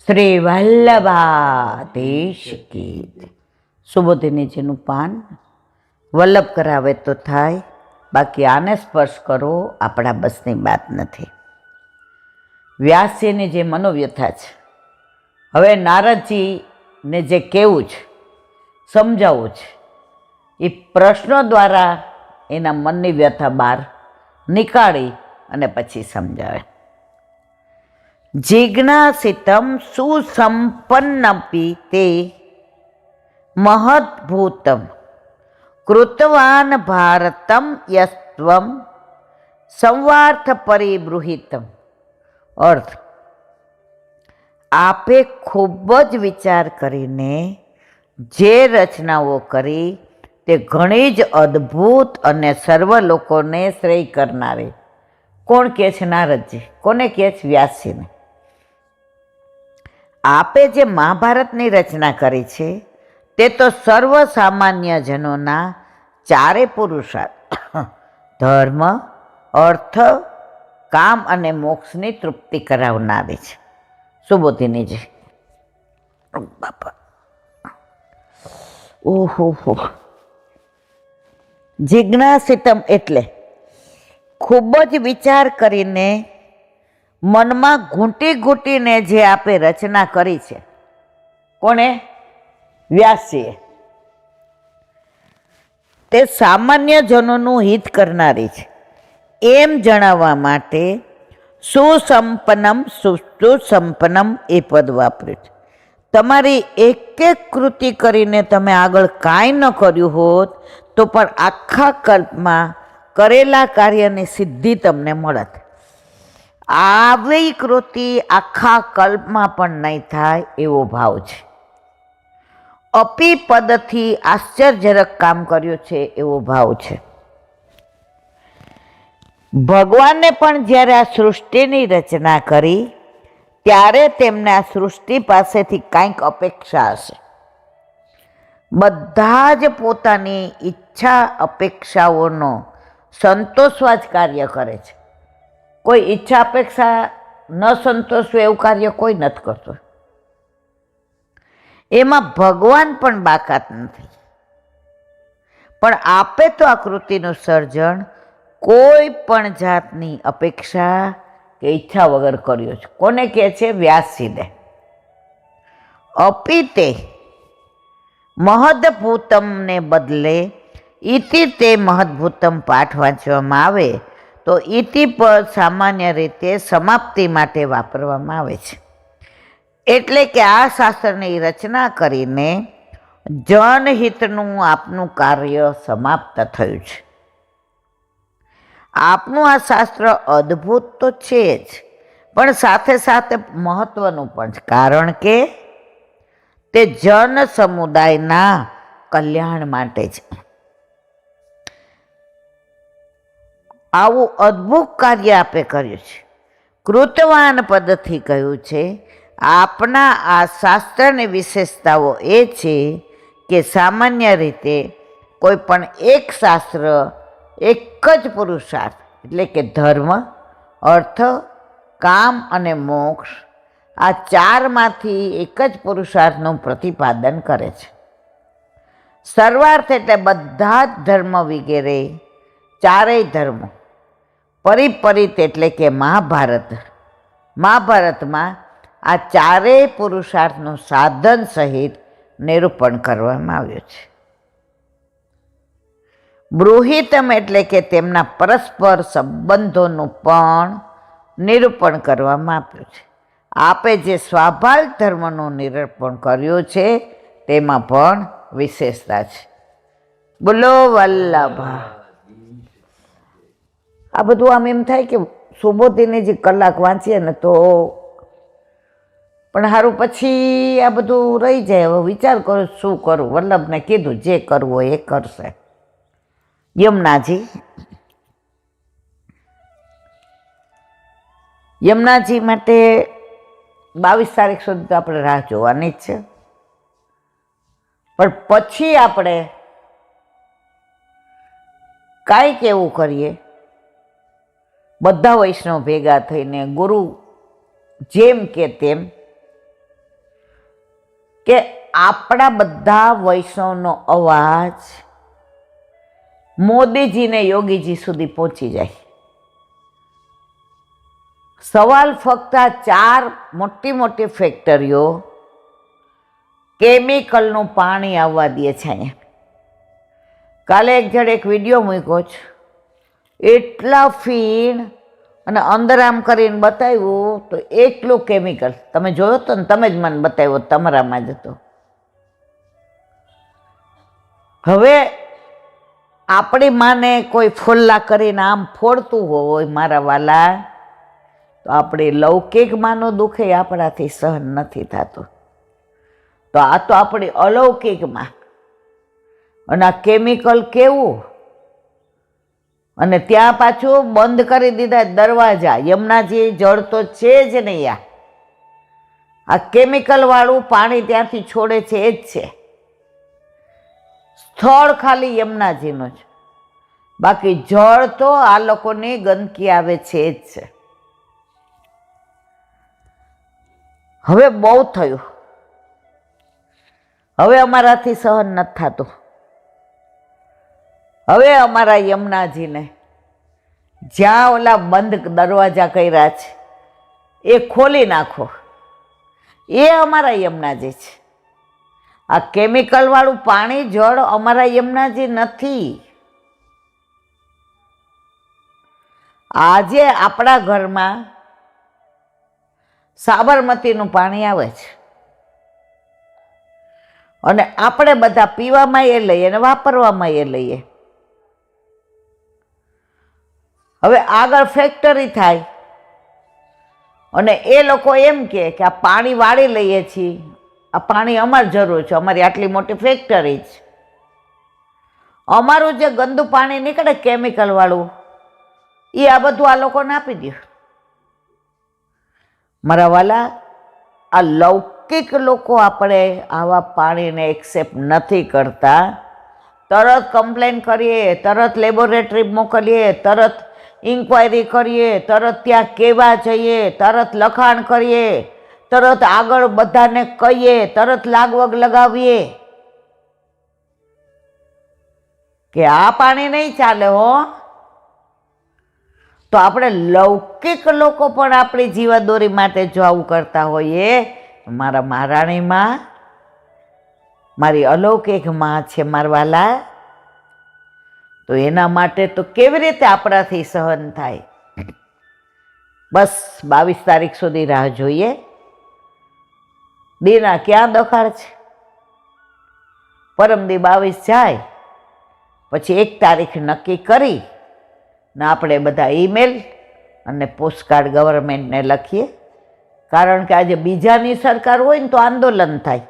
Speaker 1: શ્રી વલ્લભાધીશ કી જય. સુબોધિનીજીનું પાન વલ્લભ કરાવે તો થાય, બાકી આને સ્પર્શ કરો આપણા બસની વાત નથી. વ્યાસજીની જે મનોવ્યથા છે, હવે નારદજીને જે કહેવું છે, સમજાવવું છે, એ પ્રશ્નો દ્વારા એના મનની વ્યથા બહાર નીકાળી અને પછી સમજાવે. જિજ્ઞાસિતમ સુસંપન્નપી તે મહદ્ભૂતમ કૃતવાન ભારતમ યસ્ત્વમ સંવાર્થ પરિબૃહિતમ. અર્થ, આપે ખૂબ જ વિચાર કરીને જે રચનાઓ કરી તે ઘણી જ અદ્ભુત અને સર્વ લોકોને શ્રેય કરનારી. કોણ કહે છે? નારદજી. કોને કહે છે? વ્યાસજીને. આપે જે મહાભારતની રચના કરી છે તે તો સર્વ સામાન્ય જનોના ચારે પુરુષાર્થ ધર્મ, અર્થ, કામ અને મોક્ષની તૃપ્તિ કરાવનારી છે. સુબોધિનીજી. બાપા, ઓહો. જિજ્ઞાસિતમ એટલે ખૂબ જ વિચાર કરીને મનમાં ઘૂંટી ઘૂંટીને જે આપે રચના કરી છે. કોણે? વ્યાસજીએ. તે સામાન્ય જનોનું હિત કરનારી છે એમ જણાવવા માટે સુસંપન્નમ એ પદ વાપર્યું છે. તમારી એક એક કૃતિ કરીને તમે આગળ કાંઈ ન કર્યું હોત તો પણ આખા કલ્પમાં કરેલા કાર્યની સિદ્ધિ તમને મળત. આવી કૃતિ આખા કલ્પમાં પણ નહીં થાય એવો ભાવ છે. અપી પદથી આશ્ચર્યજનક કામ કર્યું છે એવો ભાવ છે. ભગવાને પણ જ્યારે આ સૃષ્ટિની રચના કરી ત્યારે તેમને આ સૃષ્ટિ પાસેથી કાંઈક અપેક્ષા હશે. બધા જ પોતાની ઈચ્છા અપેક્ષાઓનો સંતોષવા જ કાર્ય કરે છે. કોઈ ઈચ્છા અપેક્ષા ન સંતોષવું એવું કાર્ય કોઈ નથી કરતું. એમાં ભગવાન પણ બાકાત નથી. પણ આપે તો આ કૃતિનું સર્જન કોઈ પણ જાતની અપેક્ષા કે ઈચ્છા વગર કર્યો છે. કોને કહે છે? વ્યાસજીને. અપિતે મહદભૂતમને બદલે ઇતિ તે મહદભૂતમ પાઠ વાંચવામાં આવે તો ઇતિ પદ સામાન્ય રીતે સમાપ્તિ માટે વાપરવામાં આવે છે. એટલે કે આ શાસ્ત્રની રચના કરીને જનહિતનું આપનું કાર્ય સમાપ્ત થયું છે. આપનું આ શાસ્ત્ર અદ્ભુત તો છે જ, પણ સાથે સાથે મહત્વનું પણ છે. કારણ કે તે જન સમુદાયના કલ્યાણ માટે છે. આવું અદ્ભુત કાર્ય આપે કર્યું છે. કૃતવાન પદથી કહ્યું છે. આપના આ શાસ્ત્રની વિશેષતાઓ એ છે કે સામાન્ય રીતે કોઈ પણ એક શાસ્ત્ર એક જ પુરુષાર્થ એટલે કે ધર્મ, અર્થ, કામ અને મોક્ષ આ ચારમાંથી એક જ પુરુષાર્થનું પ્રતિપાદન કરે છે. સર્વાર્થ એટલે બધા જ ધર્મ વગેરે ચારેય ધર્મો. પરિપરિત એટલે કે મહાભારતમાં આ ચારેય પુરુષાર્થનું સાધન સહિત નિરૂપણ કરવામાં આવ્યું છે. બૃહિતમ એટલે કે તેમના પરસ્પર સંબંધોનું પણ નિરૂપણ કરવામાં આવ્યું છે. આપે જે સ્વાભાવિક ધર્મનું નિરૂપણ કર્યું છે તેમાં પણ વિશેષતા છે. બોલો વલ્લભા. આ બધું આમ એમ થાય કે સુબોધિની જે કલાક વાંચીએ ને તો પણ સારું પછી આ બધું રહી જાય. હવે વિચાર કરો શું કરું. વલ્લભને કીધું જે કરવું હોય એ કરશે. યમુનાજી માટે 22 તારીખ સુધી તો આપણે રાહ જોવાની જ છે. પણ પછી આપણે કાંઈક એવું કરીએ બધા વૈષ્ણવ ભેગા થઈને ગુરુ જેમ કે તેમ કે આપણા બધા વૈષ્ણવનો અવાજ મોદીજીને યોગીજી સુધી પહોંચી જાય. સવાલ ફક્ત આ 4 મોટી મોટી ફેક્ટરીઓ કેમિકલનું પાણી આવવા દે છે અહીંયા. કાલે એક જણ એક વિડીયો મૂક્યો છે. એટલા ફીણ અને અંદર આમ કરીને બતાવ્યું તો એટલું કેમિકલ. તમે જોયો તો ને, તમે જ મને બતાવ્યો, તમારામાં જ હતો. હવે આપણી માને કોઈ ફોલ્લા કરીને આમ ફોડતું હોય મારા વાલા, તો આપણે લૌકિક માનું દુઃખ આપણાથી સહન નથી થતું. તો આ તો આપણી અલૌકિકમાં. અને આ કેમિકલ કેવું, અને ત્યાં પાછું બંધ કરી દીધા દરવાજા. યમુનાજી જળ તો છે જ નહીં, આ કેમિકલ વાળું પાણી ત્યાંથી છોડે છે એ જ છે. સ્થળ ખાલી યમુનાજીનું જ, બાકી જળ તો આ લોકોની ગંદકી આવે છે એ જ છે. હવે બહુ થયું, હવે અમારાથી સહન નથી થતું. હવે અમારા યમુનાજીને જ્યાં ઓલા બંધ દરવાજા કર્યા છે એ ખોલી નાખો. એ અમારા યમુનાજી છે. આ કેમિકલ વાળું પાણી જળ અમારા યમુનાજી નથી. આજે આપણા ઘરમાં સાબરમતીનું પાણી આવે છે અને આપણે બધા પીવામાં એ લઈએ અને વાપરવામાં એ લઈએ. હવે આગળ ફેક્ટરી થાય અને એ લોકો એમ કે આ પાણી વાળી લઈએ છીએ, આ પાણી અમારી જરૂર છે, અમારી આટલી મોટી ફેક્ટરી છે. અમારું જે ગંદુ પાણી નીકળે કેમિકલ વાળું એ આ બધું આ લોકોને આપી દે. મારા વાલા, આ લૌકિક લોકો આપણે આવા પાણીને એક્સેપ્ટ નથી કરતા. તરત કમ્પ્લેન કરીએ, તરત લેબોરેટરી મોકલીએ, તરત ઇન્ક્વાયરી કરીએ, તરત ત્યાં કહેવા જઈએ, તરત લખાણ કરીએ, તરત આગળ બધાને કહીએ, તરત લાગવગ લગાવીએ કે આ પાણી નહીં ચાલે હો. તો આપણે લૌકિક લોકો પણ આપણી જીવાદોરી માટે જો આવું કરતા હોઈએ, મારા મહારાણીમાં, મારી અલૌકિક માં છે મારવાલા, તો એના માટે તો કેવી રીતે આપણાથી સહન થાય. બસ 22 તારીખ સુધી રાહ જોઈએ. દીના ક્યાં દખાડ છે. પરમદી 22 જાય પછી 1 તારીખ નક્કી કરી ને આપણે બધા ઈમેલ અને પોસ્ટકાર્ડ ગવર્મેન્ટને લખીએ. કારણ કે આજે બીજાની સરકાર હોય ને તો આંદોલન થાય.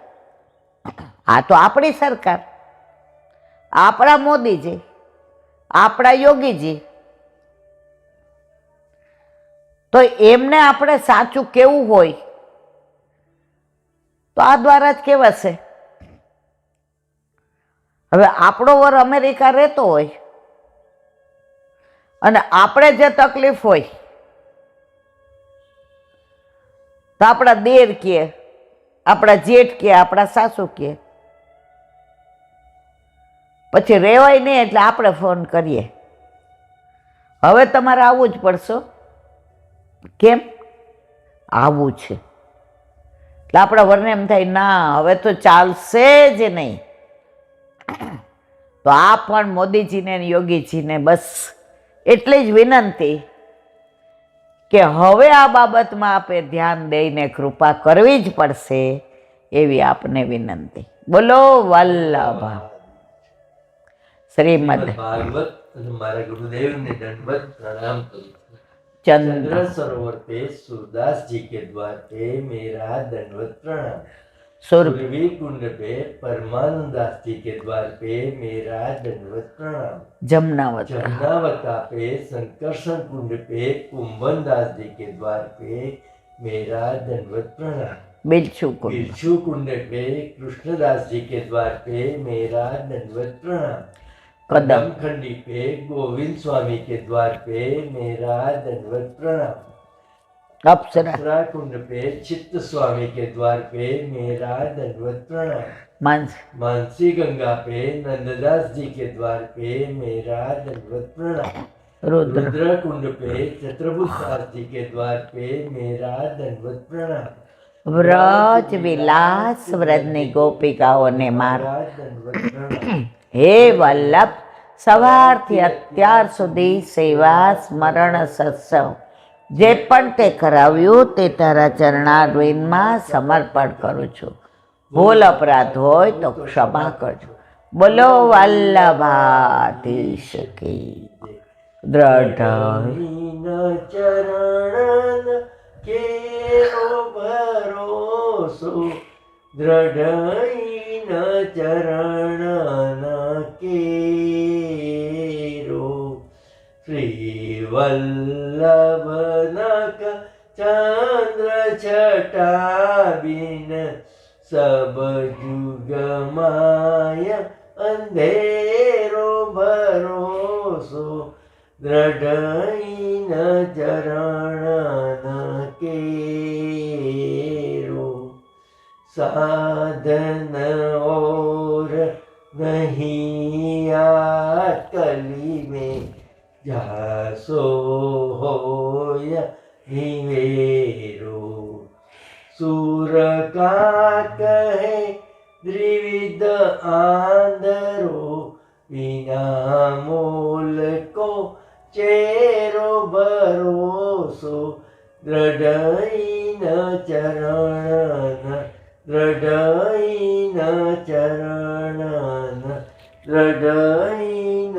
Speaker 1: આ તો આપણી સરકાર, આપણા મોદીજી, આપણા યોગીજી, તો એમને આપણે સાચું કેવું હોય તો આ દ્વારા જ કહેવાશે. હવે આપણો વર અમેરિકા રહેતો હોય અને આપણે જે તકલીફ હોય તો આપણા દેર કહે, આપણા જેઠ કહે, આપણા સાસુ કહે, પછી રહેવાય નહીં એટલે આપણે ફોન કરીએ, હવે તમારે આવવું જ પડશે. કેમ આવવું છે? એટલે આપણા વરને એમ થાય ના હવે તો ચાલશે જ નહીં. તો આ પણ મોદીજીને યોગીજીને બસ એટલી જ વિનંતી કે હવે આ બાબતમાં આપે ધ્યાન દઈને કૃપા કરવી જ પડશે એવી આપને વિનંતી. બોલો વલ્લભ શ્રીમદ
Speaker 2: ભાગવત અને મારા ગુરુદેવને દંડવત प्रणाम करूं.
Speaker 1: चंद्र
Speaker 2: चंद्र सरोवर पे सूरदास जी के द्वार पे मेरा दंडवत प्रणाम.
Speaker 1: सुरभि
Speaker 2: सुरभि कुंड पे परमानंद दास जी के द्वार पे मेरा दंडवत प्रणाम.
Speaker 1: जमनावत
Speaker 2: जमनावता पे संकर्षण कुंड पे कुंभन दास जी के द्वार पे मेरा दंडवत प्रणाम.
Speaker 1: बिच्छू
Speaker 2: बिच्छू कुंड पे कृष्णदास जी के द्वार पे मेरा दंडवत प्रणाम. कदम खंडी पे गोविंद स्वामी के द्वार पे मेरा दंडवत प्रणाम. अप्सरा कुंड पे चित्त स्वामी के द्वार पे मेरा दंडवत प्रणाम. मानसी गंगा पे नंददास जी के द्वार पे मेरा दंडवत प्रणाम. रुद्र कुंड पे चत्रभुज दास जी के द्वार पे मेरा दंडवत प्रणाम.
Speaker 1: व्रज विलास व्रजनी गोपिकाओने मारा
Speaker 2: दंडवत प्रणाम.
Speaker 1: હે વલ્લભ, સવારથી અત્યાર સુધી સેવા સ્મરણ સત્સંગ જે પણ તે કરાવ્યું તે તારા ચરણારવિંદમાં સમર્પણ કરું છું. ભૂલ અપરાધ હોય તો ક્ષમા કરજો. બોલો વલ્લભાધીશ કી દ્રઢ
Speaker 2: ચરણ કેરો ભરોસો દ્રઢ ચરણ वल्लभ नख चंद्र छटा बिन सब जुग माया अंधेरो भरोसो दृढ़ न चरण न केरो साधन और नहीं कली में जासो होय निवेरो सूर का कहे द्विविध आंधरो बिना मूल को चेरो भरोसो दृढ़ न चरण दृढ़ न चरण दृढ़ न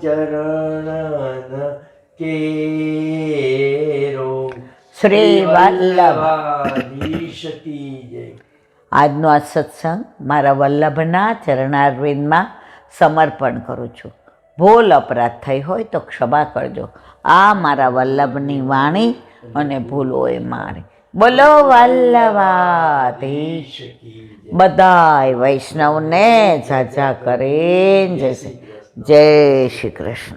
Speaker 2: चरण केरो
Speaker 1: શ્રી વલ્લભ
Speaker 2: વલ્લભાધીશ કી જય.
Speaker 1: આજનો આ સત્સંગ મારા વલ્લભના ચરણારવિંદમાં સમર્પણ કરું છું. ભૂલ અપરાધ થઈ હોય તો ક્ષમા કરજો. આ મારા વલ્લભની વાણી અને ભૂલો એ મારી. બોલો વલ્લભાધીશ. બધાય વૈષ્ણવને ઝાઝા કરીને જય શ્રી કૃષ્ણ.